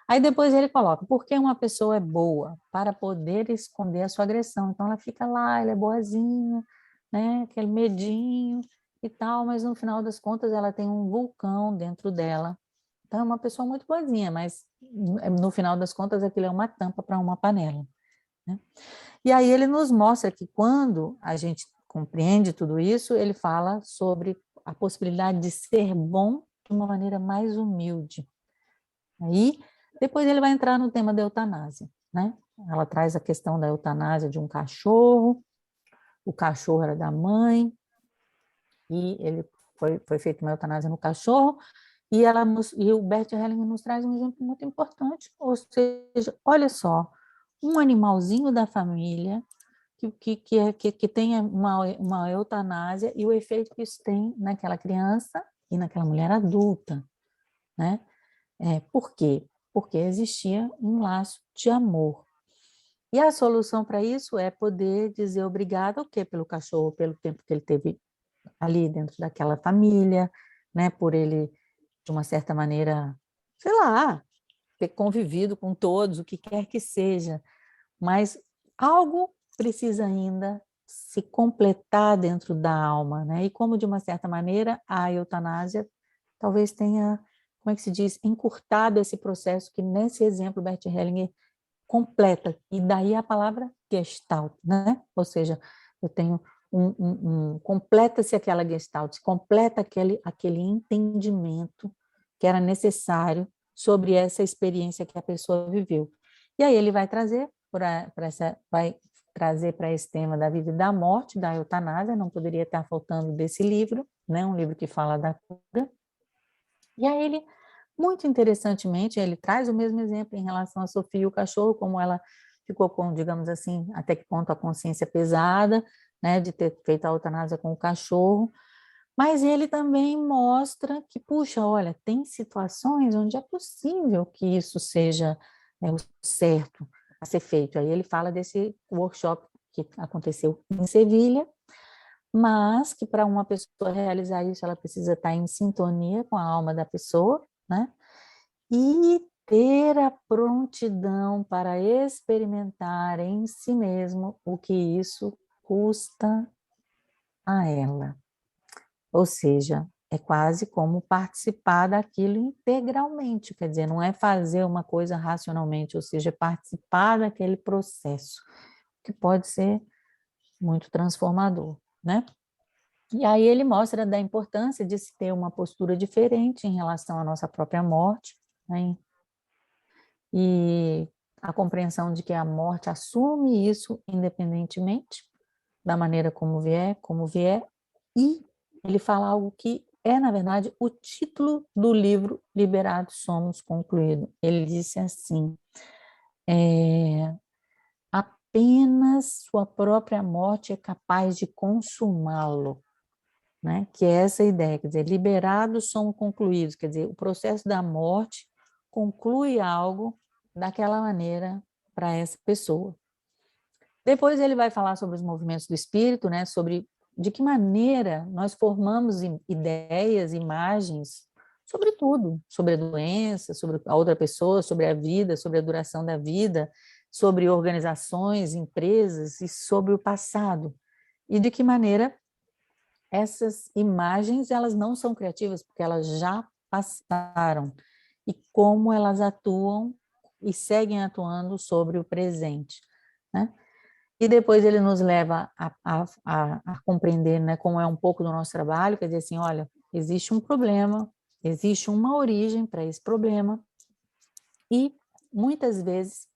Aí depois ele coloca, por que uma pessoa é boa? Para poder esconder a sua agressão. Então ela fica lá, ela é boazinha, né? Aquele medinho e tal, mas no final das contas ela tem um vulcão dentro dela. Então é uma pessoa muito boazinha, mas no final das contas aquilo é uma tampa para uma panela, né? E aí ele nos mostra que quando a gente compreende tudo isso, ele fala sobre a possibilidade de ser bom de uma maneira mais humilde. Aí, depois ele vai entrar no tema da eutanásia, né? Ela traz a questão da eutanásia de um cachorro, o cachorro era da mãe, e ele foi feita uma eutanásia no cachorro, e o Bert Hellinger nos traz um exemplo muito importante, ou seja, olha só, um animalzinho da família que tenha uma eutanásia e o efeito que isso tem naquela criança e naquela mulher adulta, né? Por quê? Porque existia um laço de amor. E a solução para isso é poder dizer obrigado ao quê? Pelo cachorro, pelo tempo que ele teve ali dentro daquela família, né? Por ele, de uma certa maneira, sei lá, ter convivido com todos, o que quer que seja. Mas algo precisa ainda se completar dentro da alma, né? E como, de uma certa maneira, a eutanásia talvez tenha, como é que se diz, encurtado esse processo que, nesse exemplo, Bert Hellinger completa, e daí a palavra gestalt, né? Ou seja, eu tenho completa-se aquela gestalt, completa aquele entendimento que era necessário sobre essa experiência que a pessoa viveu. E aí ele vai trazer para esse tema da vida e da morte, da eutanásia, não poderia estar faltando desse livro, né? Um livro que fala da cura. E aí ele, muito interessantemente, ele traz o mesmo exemplo em relação a Sofia e o cachorro, como ela ficou com, digamos assim, até que ponto a consciência pesada, né, de ter feito a eutanásia com o cachorro, mas ele também mostra que, puxa, olha, tem situações onde é possível que isso seja o certo a ser feito. Aí ele fala desse workshop que aconteceu em Sevilha, mas que para uma pessoa realizar isso, ela precisa estar em sintonia com a alma da pessoa, né? E ter a prontidão para experimentar em si mesmo o que isso custa a ela. Ou seja, é quase como participar daquilo integralmente, quer dizer, não é fazer uma coisa racionalmente, ou seja, é participar daquele processo, que pode ser muito transformador, né? E aí ele mostra da importância de se ter uma postura diferente em relação à nossa própria morte, né? E a compreensão de que a morte assume isso independentemente da maneira como vier, e ele fala algo que é, na verdade, o título do livro Liberados Somos Concluído. Ele disse assim, apenas sua própria morte é capaz de consumá-lo, né? Que é essa ideia, quer dizer, liberados somos concluídos, quer dizer, o processo da morte conclui algo daquela maneira para essa pessoa. Depois ele vai falar sobre os movimentos do espírito, né? Sobre de que maneira nós formamos ideias, imagens, sobre tudo, sobre a doença, sobre a outra pessoa, sobre a vida, sobre a duração da vida, sobre organizações, empresas e sobre o passado. E de que maneira essas imagens, elas não são criativas, porque elas já passaram, e como elas atuam e seguem atuando sobre o presente, né? E depois ele nos leva a compreender, né, como é um pouco do nosso trabalho, quer dizer assim, olha, existe um problema, existe uma origem para esse problema, e muitas vezes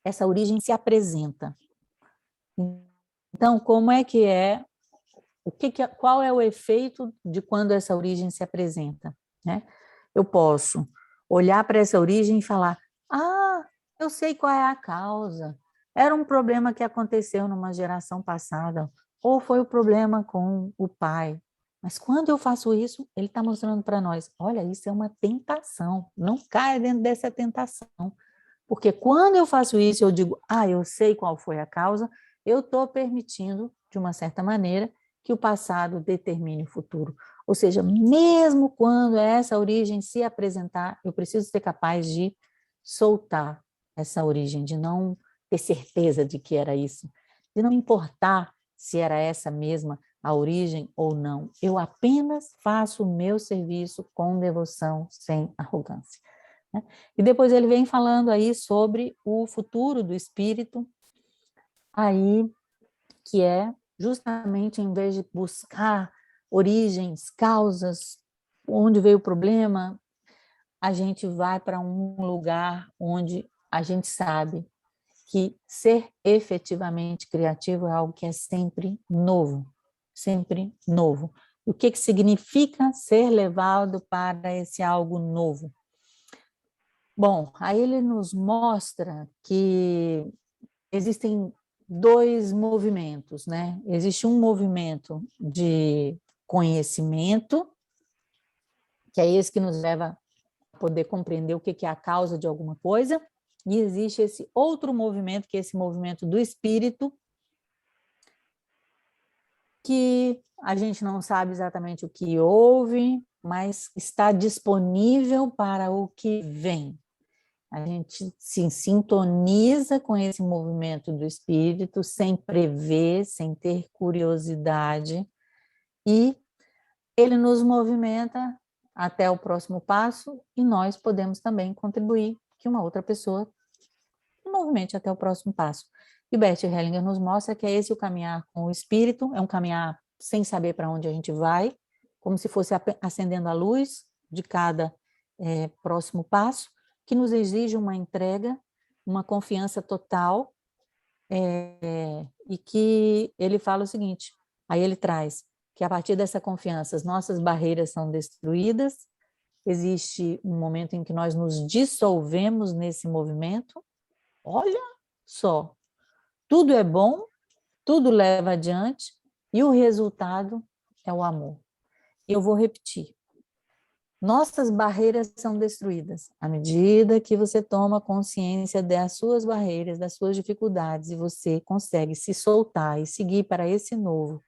essa origem se apresenta. Então, como é que é, qual é o efeito de quando essa origem se apresenta, né? Eu posso olhar para essa origem e falar, eu sei qual é a causa, era um problema que aconteceu numa geração passada, ou foi o problema com o pai. Mas quando eu faço isso, ele está mostrando para nós, olha, isso é uma tentação, não caia dentro dessa tentação. Porque quando eu faço isso, eu digo, eu sei qual foi a causa, eu estou permitindo, de uma certa maneira, que o passado determine o futuro. Ou seja, mesmo quando essa origem se apresentar, eu preciso ser capaz de soltar essa origem, de não ter certeza de que era isso, de não importar se era essa mesma a origem ou não. Eu apenas faço o meu serviço com devoção, sem arrogância. E depois ele vem falando aí sobre o futuro do espírito, aí que é justamente em vez de buscar origens, causas, onde veio o problema, a gente vai para um lugar onde a gente sabe que ser efetivamente criativo é algo que é sempre novo, sempre novo. E o que significa ser levado para esse algo novo? Bom, aí ele nos mostra que existem dois movimentos, né? Existe um movimento de conhecimento, que é esse que nos leva a poder compreender o que é a causa de alguma coisa, e existe esse outro movimento, que é esse movimento do espírito, que a gente não sabe exatamente o que houve, mas está disponível para o que vem. A gente se sintoniza com esse movimento do espírito, sem prever, sem ter curiosidade, e ele nos movimenta até o próximo passo, e nós podemos também contribuir que uma outra pessoa movimente até o próximo passo. E Bert Hellinger nos mostra que é esse o caminhar com o espírito, é um caminhar sem saber para onde a gente vai, como se fosse acendendo a luz de cada próximo passo, que nos exige uma entrega, uma confiança total, e que ele fala o seguinte, aí ele traz que a partir dessa confiança as nossas barreiras são destruídas, existe um momento em que nós nos dissolvemos nesse movimento, olha só, tudo é bom, tudo leva adiante, e o resultado é o amor. Eu vou repetir. Nossas barreiras são destruídas à medida que você toma consciência das suas barreiras, das suas dificuldades, e você consegue se soltar e seguir para esse novo,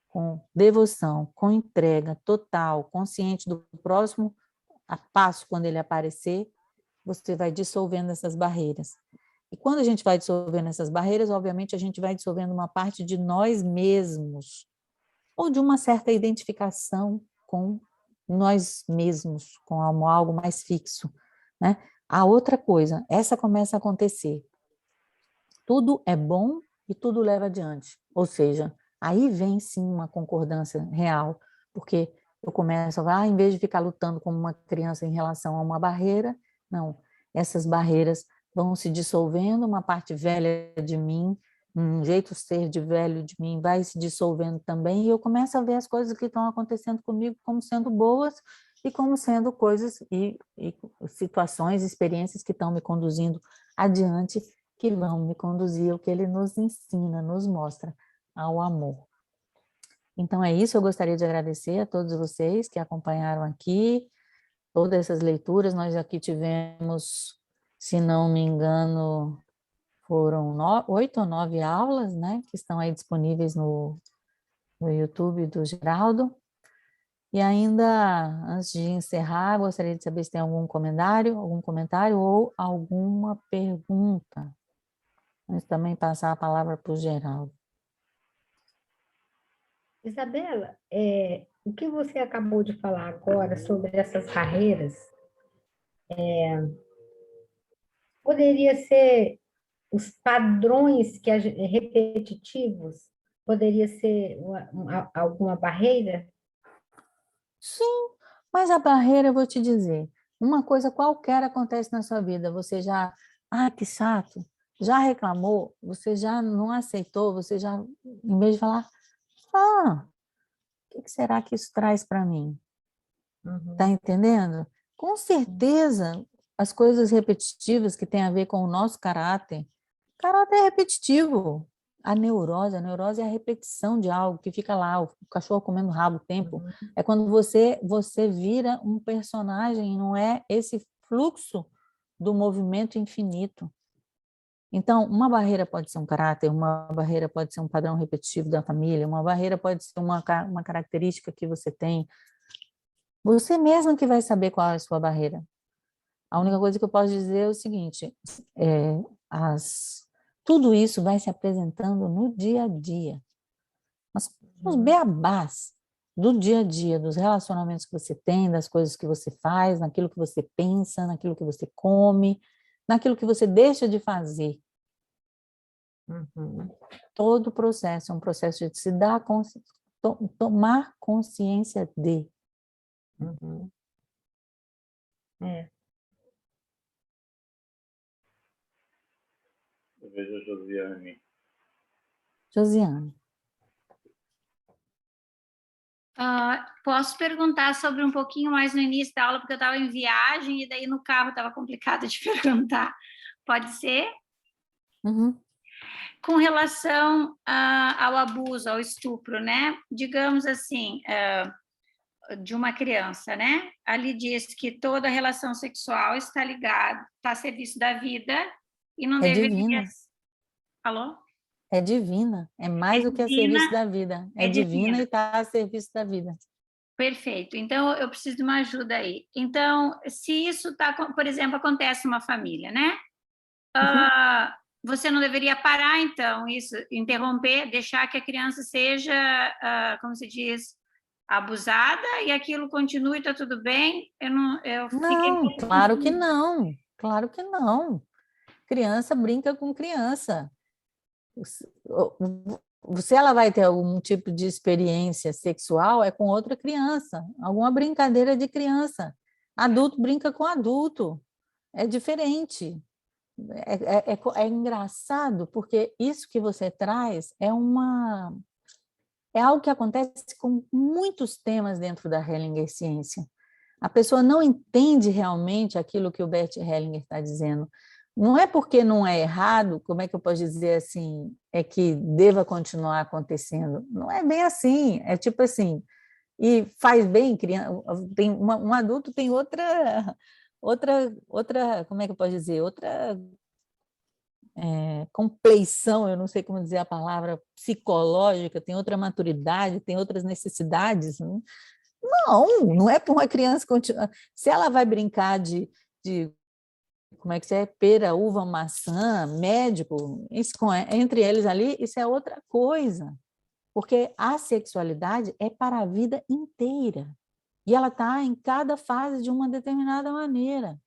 com devoção, com entrega total, consciente do próximo passo quando ele aparecer, você vai dissolvendo essas barreiras. E quando a gente vai dissolvendo essas barreiras, obviamente a gente vai dissolvendo uma parte de nós mesmos, ou de uma certa identificação com nós mesmos, com algo mais fixo, né? A outra coisa, essa começa a acontecer. Tudo é bom e tudo leva adiante. Ou seja, aí vem sim uma concordância real, porque eu começo em vez de ficar lutando como uma criança em relação a uma barreira, não, essas barreiras vão se dissolvendo, uma parte velha de mim, um jeito ser de velho de mim vai se dissolvendo também, e eu começo a ver as coisas que estão acontecendo comigo como sendo boas e como sendo coisas e situações, experiências que estão me conduzindo adiante, que vão me conduzir ao que ele nos ensina, nos mostra, ao amor. Então é isso, eu gostaria de agradecer a todos vocês que acompanharam aqui, todas essas leituras, nós aqui tivemos, se não me engano, foram 8 ou 9 aulas, né, que estão aí disponíveis no YouTube do Geraldo. E ainda, antes de encerrar, gostaria de saber se tem algum comentário ou alguma pergunta. Mas também passar a palavra para o Geraldo. Isabela, o que você acabou de falar agora sobre essas barreiras, poderia ser os padrões que repetitivos, poderia ser alguma barreira? Sim, mas a barreira, eu vou te dizer, uma coisa qualquer acontece na sua vida, você já, que chato, Já reclamou, você já não aceitou, você já, em vez de falar, o que será que isso traz para mim? Tá entendendo? Com certeza, as coisas repetitivas que têm a ver com o nosso caráter é repetitivo. A neurose é a repetição de algo que fica lá, o cachorro comendo rabo o tempo. É quando você vira um personagem, não é esse fluxo do movimento infinito. Então, uma barreira pode ser um caráter, uma barreira pode ser um padrão repetitivo da família, uma barreira pode ser uma característica que você tem. Você mesmo que vai saber qual é a sua barreira. A única coisa que eu posso dizer é o seguinte, tudo isso vai se apresentando no dia a dia. Mas os beabás do dia a dia, dos relacionamentos que você tem, das coisas que você faz, naquilo que você pensa, naquilo que você come, naquilo que você deixa de fazer. Todo o processo é um processo de se dar tomar consciência de. Eu vejo a Josiane. Josiane. Posso perguntar sobre um pouquinho mais no início da aula, porque eu estava em viagem e daí no carro estava complicado de perguntar. Pode ser? Com relação ao abuso, ao estupro, né? Digamos assim, de uma criança, né? Ali diz que toda relação sexual está ligada, está a serviço da vida e não deveria... Divina. Alô? É divina, é mais do que a serviço da vida. É divina e está a serviço da vida. Perfeito. Então, eu preciso de uma ajuda aí. Então, se isso está, por exemplo, acontece numa família, né? Você não deveria parar, então, isso, interromper, deixar que a criança seja, como se diz, abusada e aquilo continue, está tudo bem? Não, claro que não. Claro que não. Criança brinca com criança. Se ela vai ter algum tipo de experiência sexual, é com outra criança, alguma brincadeira de criança. Adulto brinca com adulto, é diferente. É engraçado, porque isso que você traz é algo que acontece com muitos temas dentro da Hellinger Ciência. A pessoa não entende realmente aquilo que o Bert Hellinger está dizendo. Não é porque não é errado, como é que eu posso dizer assim, é que deva continuar acontecendo. Não é bem assim, é tipo assim, e faz bem, tem um adulto tem outra, como é que eu posso dizer, outra compleição, eu não sei como dizer a palavra, psicológica, tem outra maturidade, tem outras necessidades. Não é para uma criança continuar. Se ela vai brincar de como é que é, pera, uva, maçã, médico, isso, entre eles ali, isso é outra coisa. Porque a sexualidade é para a vida inteira. E ela está em cada fase de uma determinada maneira.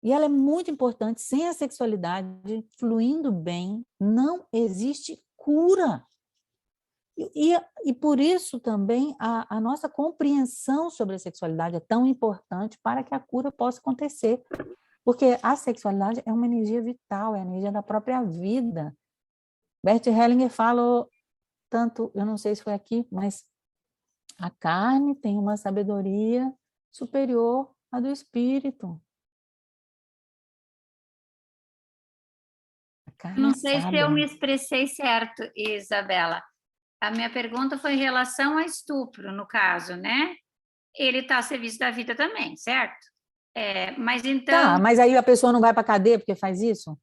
E ela é muito importante. Sem a sexualidade fluindo bem, não existe cura. E por isso também a nossa compreensão sobre a sexualidade é tão importante para que a cura possa acontecer. Porque a sexualidade é uma energia vital, é a energia da própria vida. Bert Hellinger fala tanto, eu não sei se foi aqui, mas a carne tem uma sabedoria superior à do espírito. Não sei se eu me expressei certo, Isabela. A minha pergunta foi em relação a estupro, no caso, né? Ele está a serviço da vida também, certo? Mas então... Tá, mas aí a pessoa não vai para a cadeia porque faz isso?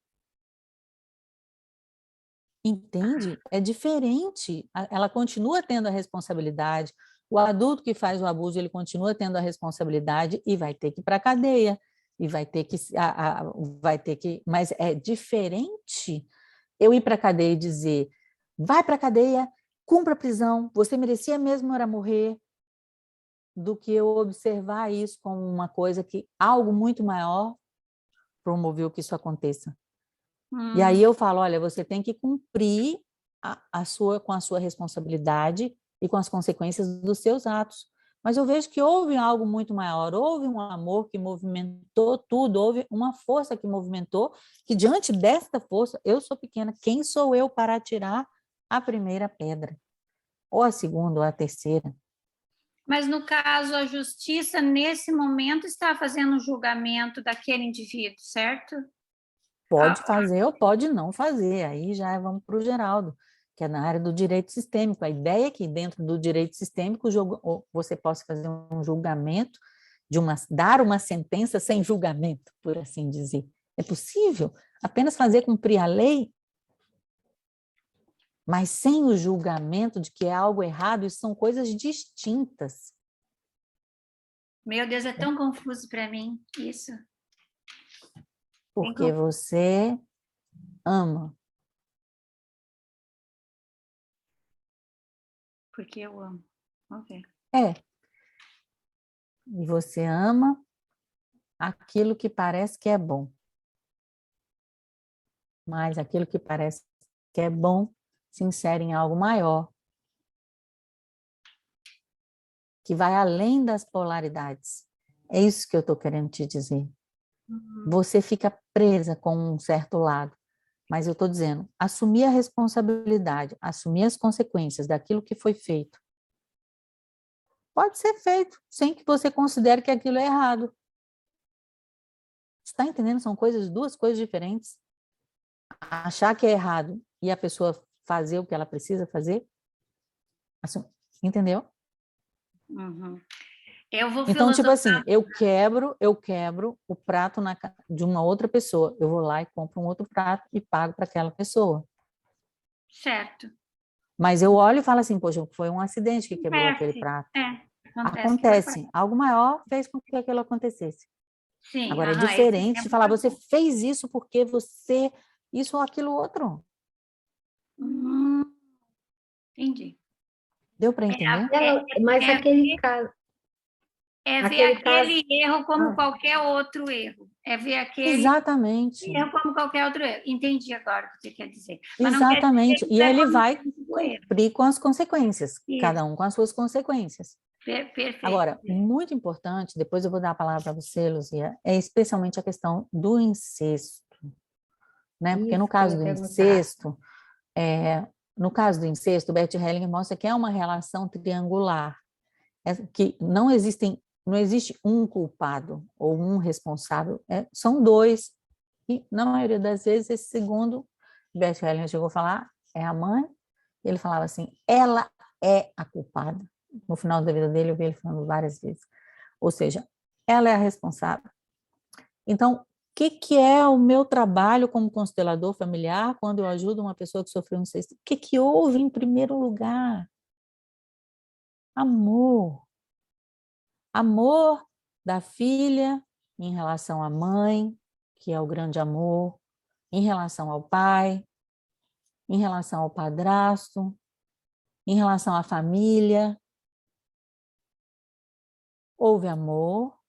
Entende? É diferente. Ela continua tendo a responsabilidade. O adulto que faz o abuso, ele continua tendo a responsabilidade e vai ter que ir para a cadeia. E vai ter que... Mas é diferente eu ir para a cadeia e dizer, vai para a cadeia, cumpra a prisão, você merecia mesmo era morrer, do que eu observar isso como uma coisa que algo muito maior promoveu que isso aconteça. E aí eu falo, olha, você tem que cumprir com a sua responsabilidade e com as consequências dos seus atos. mas eu vejo que houve algo muito maior, houve um amor que movimentou tudo, houve uma força que movimentou, que diante desta força, eu sou pequena, quem sou eu para atirar a primeira pedra? Ou a segunda, ou a terceira? Mas, no caso, a justiça, nesse momento, está fazendo um julgamento daquele indivíduo, certo? Pode fazer ou pode não fazer, aí já vamos para o Geraldo, que é na área do direito sistêmico. A ideia é que dentro do direito sistêmico você possa fazer um julgamento, dar uma sentença sem julgamento, por assim dizer. É possível apenas fazer cumprir a lei, mas sem o julgamento de que é algo errado, isso são coisas distintas. Meu Deus, é tão confuso para mim isso. Porque você ama. Porque eu amo. Vamos ver. E você ama aquilo que parece que é bom. Mas aquilo que parece que é bom se insere em algo maior, que vai além das polaridades. É isso que eu estou querendo te dizer. Você fica presa com um certo lado, mas eu estou dizendo, assumir a responsabilidade, assumir as consequências daquilo que foi feito. Pode ser feito, sem que você considere que aquilo é errado. Está entendendo? São duas coisas diferentes. Achar que é errado e a pessoa fazer o que ela precisa fazer, entendeu? Uhum. Eu vou então, tipo assim, filosofar. eu quebro o prato de uma outra pessoa. Eu vou lá e compro um outro prato e pago para aquela pessoa. Certo. Mas eu olho e falo assim, poxa, foi um acidente que quebrou aquele prato. Acontece. Algo maior fez com que aquilo acontecesse. Sim. Agora, é diferente de falar, você fez isso porque você... Isso ou aquilo outro. Entendi. Deu para entender? Mas aquele caso... É ver aquele erro como qualquer outro erro. É ver aquele Exatamente. erro como qualquer outro erro. Entendi agora o que você quer dizer. Mas exatamente. Não quer dizer que e ele vai cumprir com as consequências. Isso. Cada um com as suas consequências. Perfeito. Agora, muito importante, depois eu vou dar a palavra para você, Luzia, é especialmente a questão do incesto. Né? Porque no caso do incesto, o Bert Hellinger mostra que é uma relação triangular, que não existe um culpado ou um responsável, são dois, e na maioria das vezes esse segundo, Bert Hellinger chegou a falar, é a mãe, ele falava assim, ela é a culpada. No final da vida dele eu vi ele falando várias vezes, ou seja, ela é a responsável. Então, o que é o meu trabalho como constelador familiar quando eu ajudo uma pessoa que sofreu um incesto? O que houve em primeiro lugar? Amor. Amor da filha em relação à mãe, que é o grande amor, em relação ao pai, em relação ao padrasto, em relação à família. Houve amor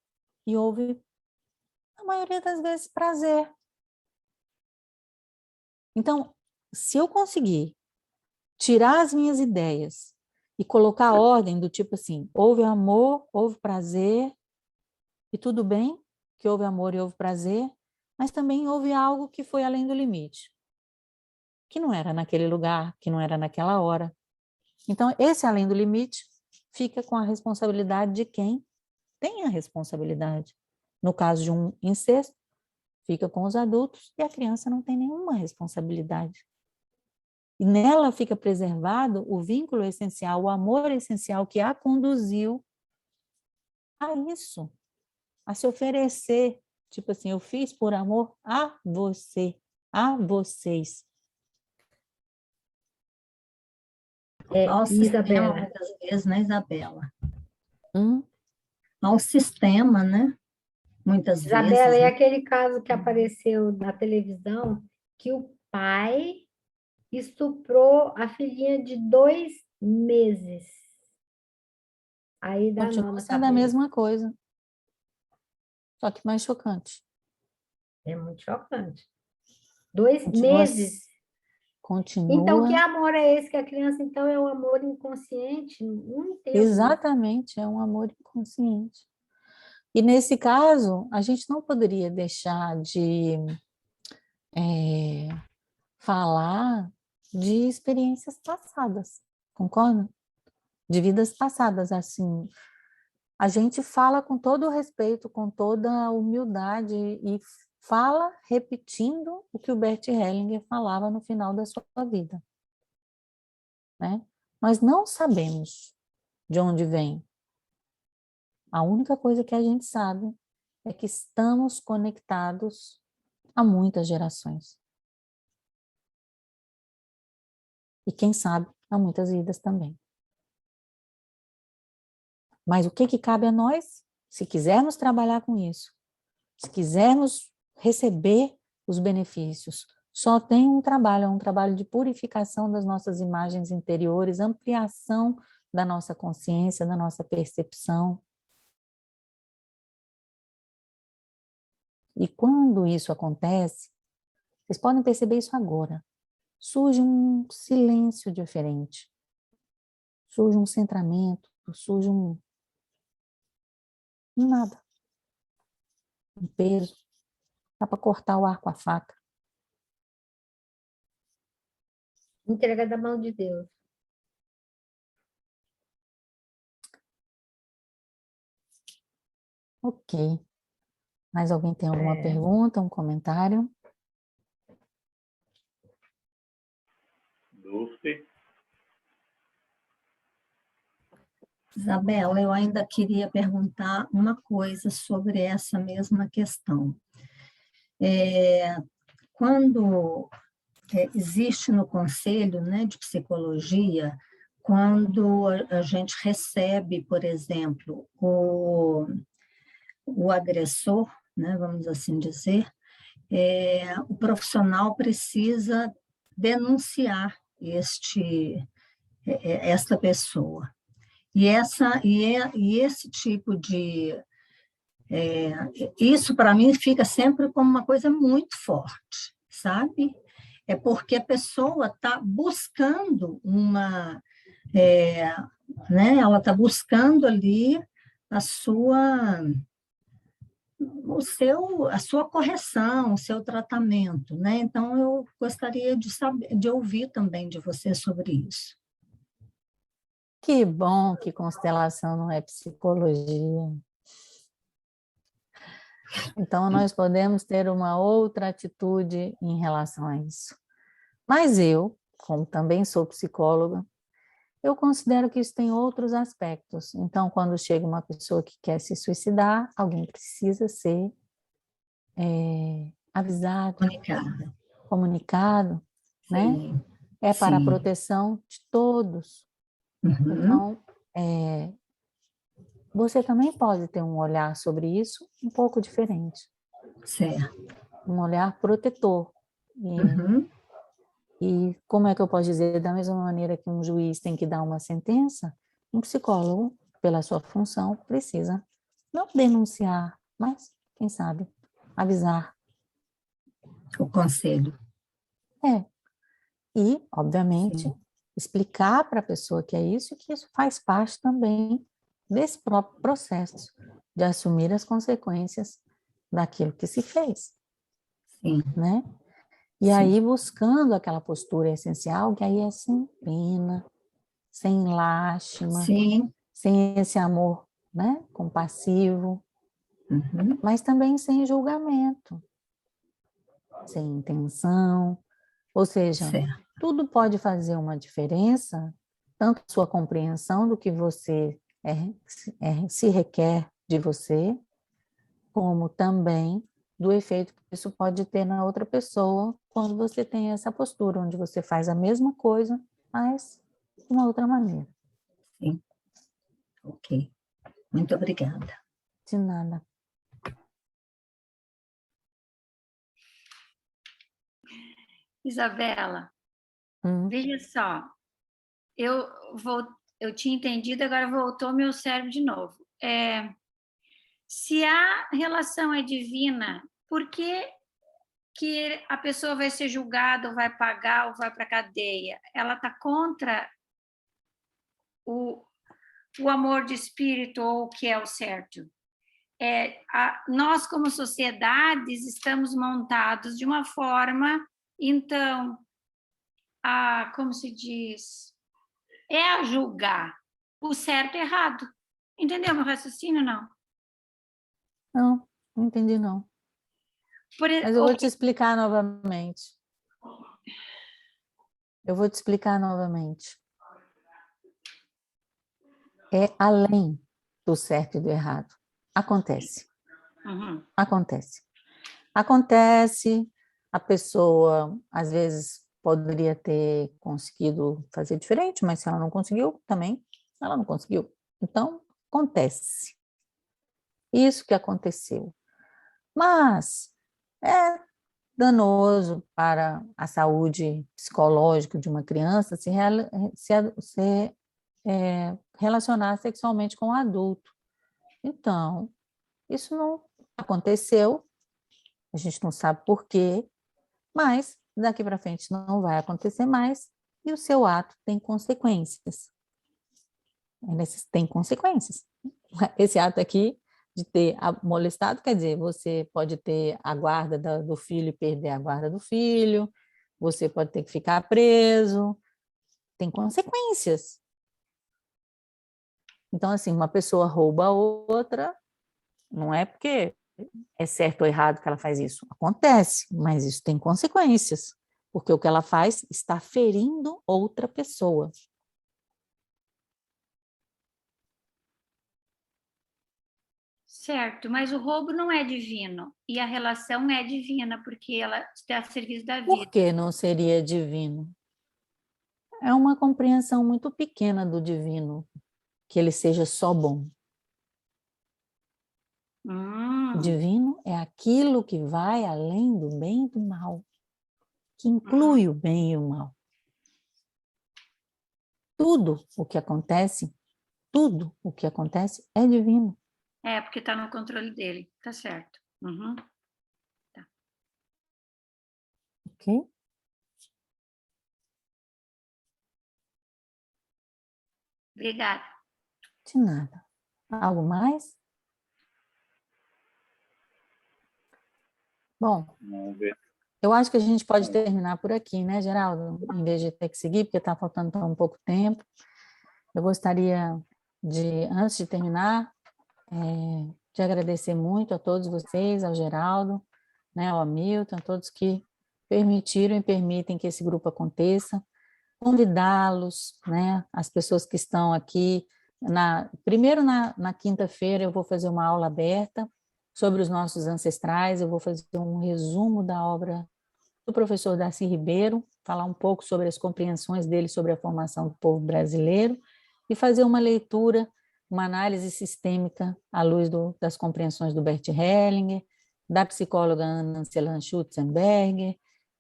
e houve, na maioria das vezes, prazer. Então, se eu conseguir tirar as minhas ideias e colocar a ordem do tipo assim, houve amor, houve prazer, e tudo bem que houve amor e houve prazer, mas também houve algo que foi além do limite, que não era naquele lugar, que não era naquela hora. Então, esse além do limite fica com a responsabilidade de quem tem a responsabilidade. No caso de um incesto, fica com os adultos e a criança não tem nenhuma responsabilidade. E nela fica preservado o vínculo essencial, o amor essencial que a conduziu a isso, a se oferecer. Tipo assim, eu fiz por amor a você, a vocês. Ao sistema, muitas vezes, né, Isabela? Ao sistema, né? Muitas vezes. Isabela, é aquele caso que apareceu na televisão que o pai estuprou a filhinha de 2 meses. Aí dá Continua sendo a mesma coisa. Só que mais chocante. É muito chocante. 2 meses. continua... Então, que amor é esse que a criança, então, é o amor inconsciente? Não entendo. Exatamente, é um amor inconsciente. E nesse caso, a gente não poderia deixar de falar de experiências passadas, concorda? De vidas passadas, assim. A gente fala com todo o respeito, com toda a humildade e fala repetindo o que o Bert Hellinger falava no final da sua vida, né? Nós não sabemos de onde vem. A única coisa que a gente sabe é que estamos conectados a muitas gerações. E quem sabe, a muitas vidas também. Mas o que cabe a nós? Se quisermos trabalhar com isso, se quisermos receber os benefícios, só tem um trabalho de purificação das nossas imagens interiores, ampliação da nossa consciência, da nossa percepção. E quando isso acontece, vocês podem perceber isso agora, surge um silêncio diferente, surge um centramento, surge nada, um peso, dá para cortar o ar com a faca. Entrega da mão de Deus. Ok. Mais alguém tem alguma pergunta, um comentário? Dulce. Isabela, eu ainda queria perguntar uma coisa sobre essa mesma questão. Quando existe no Conselho, né, de Psicologia, quando a gente recebe, por exemplo, o agressor, né, vamos assim dizer, o profissional precisa denunciar esta pessoa. E esse tipo de... isso, para mim, fica sempre como uma coisa muito forte, sabe? É porque a pessoa está buscando né, ela está buscando ali a sua correção, o seu tratamento, né? Então, eu gostaria de ouvir também de você sobre isso. Que bom que constelação não é psicologia. Então, nós podemos ter uma outra atitude em relação a isso. Mas eu, como também sou psicóloga, eu considero que isso tem outros aspectos. Então, quando chega uma pessoa que quer se suicidar, alguém precisa ser avisado, comunicado, né? Sim, É para a sim. proteção de todos. Uhum. Então, você também pode ter um olhar sobre isso um pouco diferente. Certo. Um olhar protetor. Uhum. E como é que eu posso dizer? Da mesma maneira que um juiz tem que dar uma sentença, um psicólogo, pela sua função, precisa não denunciar, mas, quem sabe, avisar. O conselho. E, obviamente, Sim. explicar para a pessoa que é isso e que isso faz parte também desse próprio processo de assumir as consequências daquilo que se fez. Sim. Né? E aí buscando aquela postura essencial, que aí é sem pena, sem lástima, Sim. sem esse amor, né, compassivo, mas também sem julgamento, sem intenção, ou seja, tudo pode fazer uma diferença, tanto a sua compreensão do que você se requer de você, como também do efeito que isso pode ter na outra pessoa quando você tem essa postura, onde você faz a mesma coisa, mas de uma outra maneira. Sim. Ok. Muito obrigada. De nada. Isabela, veja só, eu tinha entendido, agora voltou meu cérebro de novo. Se a relação é divina, por que que a pessoa vai ser julgada, ou vai pagar, ou vai para a cadeia. Ela está contra o amor de espírito, ou o que é o certo. Nós, como sociedades, estamos montados de uma forma, então, como se diz, a julgar o certo e errado. Entendeu meu raciocínio, não? Não, não entendi, não. Mas eu vou te explicar novamente. É além do certo e do errado. Acontece. Uhum. Acontece, a pessoa, às vezes, poderia ter conseguido fazer diferente, mas se ela não conseguiu, também, ela não conseguiu. Então, acontece. Isso que aconteceu. Mas é danoso para a saúde psicológica de uma criança se relacionar sexualmente com um adulto. Então, isso não aconteceu, a gente não sabe por quê, mas daqui para frente não vai acontecer mais e o seu ato tem consequências. Tem consequências. Esse ato aqui de ter molestado, quer dizer, você pode ter a guarda do filho e perder a guarda do filho, você pode ter que ficar preso, tem consequências. Então, assim, uma pessoa rouba a outra, não é porque é certo ou errado que ela faz isso. Acontece, mas isso tem consequências, porque o que ela faz está ferindo outra pessoa. Certo, mas o roubo não é divino e a relação é divina, porque ela está a serviço da vida. Por que não seria divino? É uma compreensão muito pequena do divino, que ele seja só bom. O divino é aquilo que vai além do bem e do mal, que inclui o bem e o mal. Tudo o que acontece é divino. Porque está no controle dele, tá certo. Uhum. Tá. Ok? Obrigada. De nada. Algo mais? Bom, eu acho que a gente pode terminar por aqui, né, Geraldo? Em vez de ter que seguir, porque está faltando tão pouco tempo. Eu gostaria de, antes de terminar, de agradecer muito a todos vocês, ao Geraldo, né, ao Hamilton, a todos que permitiram e permitem que esse grupo aconteça, convidá-los, né, as pessoas que estão aqui, primeiro na quinta-feira eu vou fazer uma aula aberta sobre os nossos ancestrais, eu vou fazer um resumo da obra do professor Darcy Ribeiro, falar um pouco sobre as compreensões dele sobre a formação do povo brasileiro e fazer uma leitura, uma análise sistêmica à luz das compreensões do Bert Hellinger, da psicóloga Anna Ancelan Schutzenberger,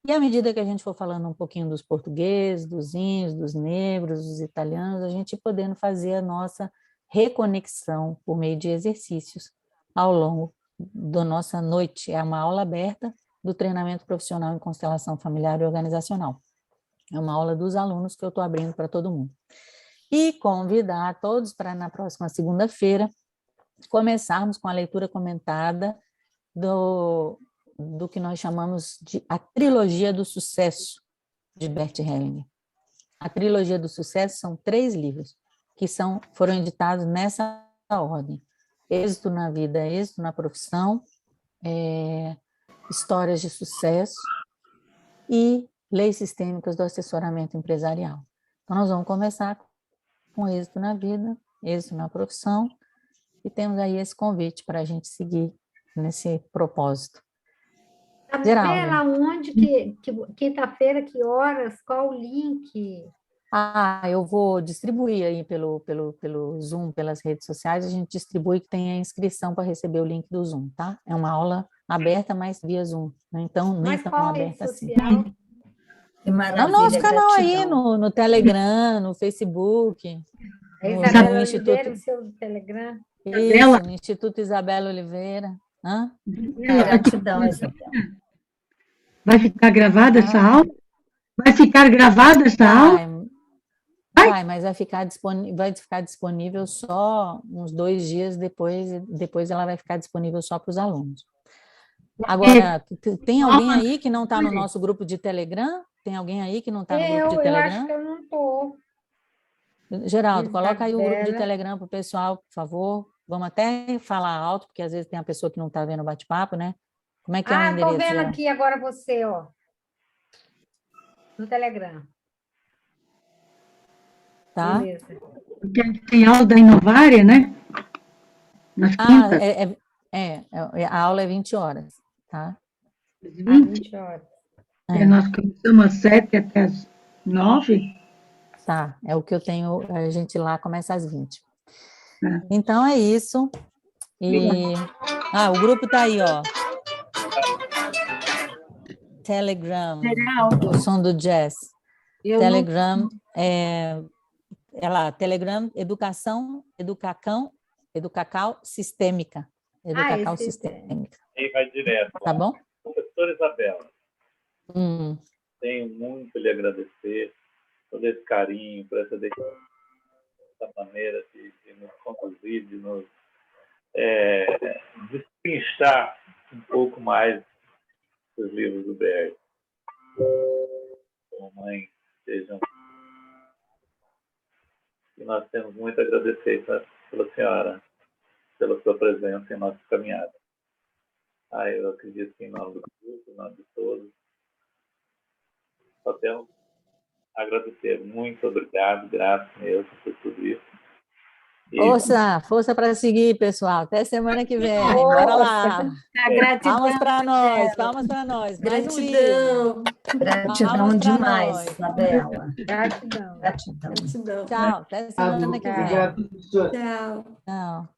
e à medida que a gente for falando um pouquinho dos portugueses, dos índios, dos negros, dos italianos, a gente podendo fazer a nossa reconexão por meio de exercícios ao longo da nossa noite. É uma aula aberta do treinamento profissional em constelação familiar e organizacional. É uma aula dos alunos que eu estou abrindo para todo mundo. E convidar a todos para, na próxima segunda-feira, começarmos com a leitura comentada do que nós chamamos de a Trilogia do Sucesso, de Bert Hellinger. A Trilogia do Sucesso são 3 livros, que foram editados nessa ordem. Êxito na vida, êxito na profissão, Histórias de Sucesso e Leis Sistêmicas do Assessoramento Empresarial. Então, nós vamos começar com êxito na vida, êxito na profissão, e temos aí esse convite para a gente seguir nesse propósito. Isabela, onde quinta-feira, que horas, qual o link? Eu vou distribuir aí pelo Zoom, pelas redes sociais, a gente distribui que tem a inscrição para receber o link do Zoom, tá? É uma aula aberta, mas via Zoom, né? Então nem tão aberta assim. No nosso canal aí, no Telegram, no Facebook. Isabela Oliveira, o seu Telegram. Isso, no Instituto Isabela Oliveira. Gratidão, Isabela. Vai ficar gravada essa aula? Vai ficar gravada essa aula? Vai, mas vai ficar disponível só uns 2 dias depois ela vai ficar disponível só para os alunos. Agora, tem alguém aí que não está no nosso grupo de Telegram? Tem alguém aí que não está no grupo de Eu acho Telegram? que eu não estou. Geraldo, coloca aí o grupo de Isabela. Telegram para o pessoal, por favor. Vamos até falar alto, porque às vezes tem a pessoa que não está vendo o bate-papo, né? Como é que é o Ah, estou endereço, vendo Geraldo? aqui agora você, ó. No Telegram. Tá? Beleza. Porque a gente tem aula da Inovária, né? Nas quintas. A aula é 20 horas, tá? Às 20. 20 horas. Nós começamos às 7 até às 9. Tá, é o que eu tenho, a gente lá começa às 20. Tá. Então é isso. E o grupo tá aí, ó. Telegram, Geraldo. o som do jazz. Eu Telegram é lá, Telegram Educacau Sistêmica. Educacau esse Sistêmica. Aí vai direto. Tá bom? Professora Isabela, Hum. tenho muito a lhe agradecer por esse carinho, por essa maneira de nos conduzir, de nos destrinchar um pouco mais dos livros do BR. Mãe, sejam. E nós temos muito a agradecer pela senhora, pela sua presença em nossa caminhada. Eu acredito que em nome do grupo, em nome de todos, só temos a agradecer. Muito obrigado, graças mesmo por tudo isso. E Força para seguir, pessoal. Até semana que vem. Bora lá. Gratidão. Palmas para nós. Mais um livro. Gratidão. Gratidão Palmas pra demais, nós. Isabela. Gratidão. Gratidão. Gratidão. Tchau. Até semana que vem. Tchau. Tchau.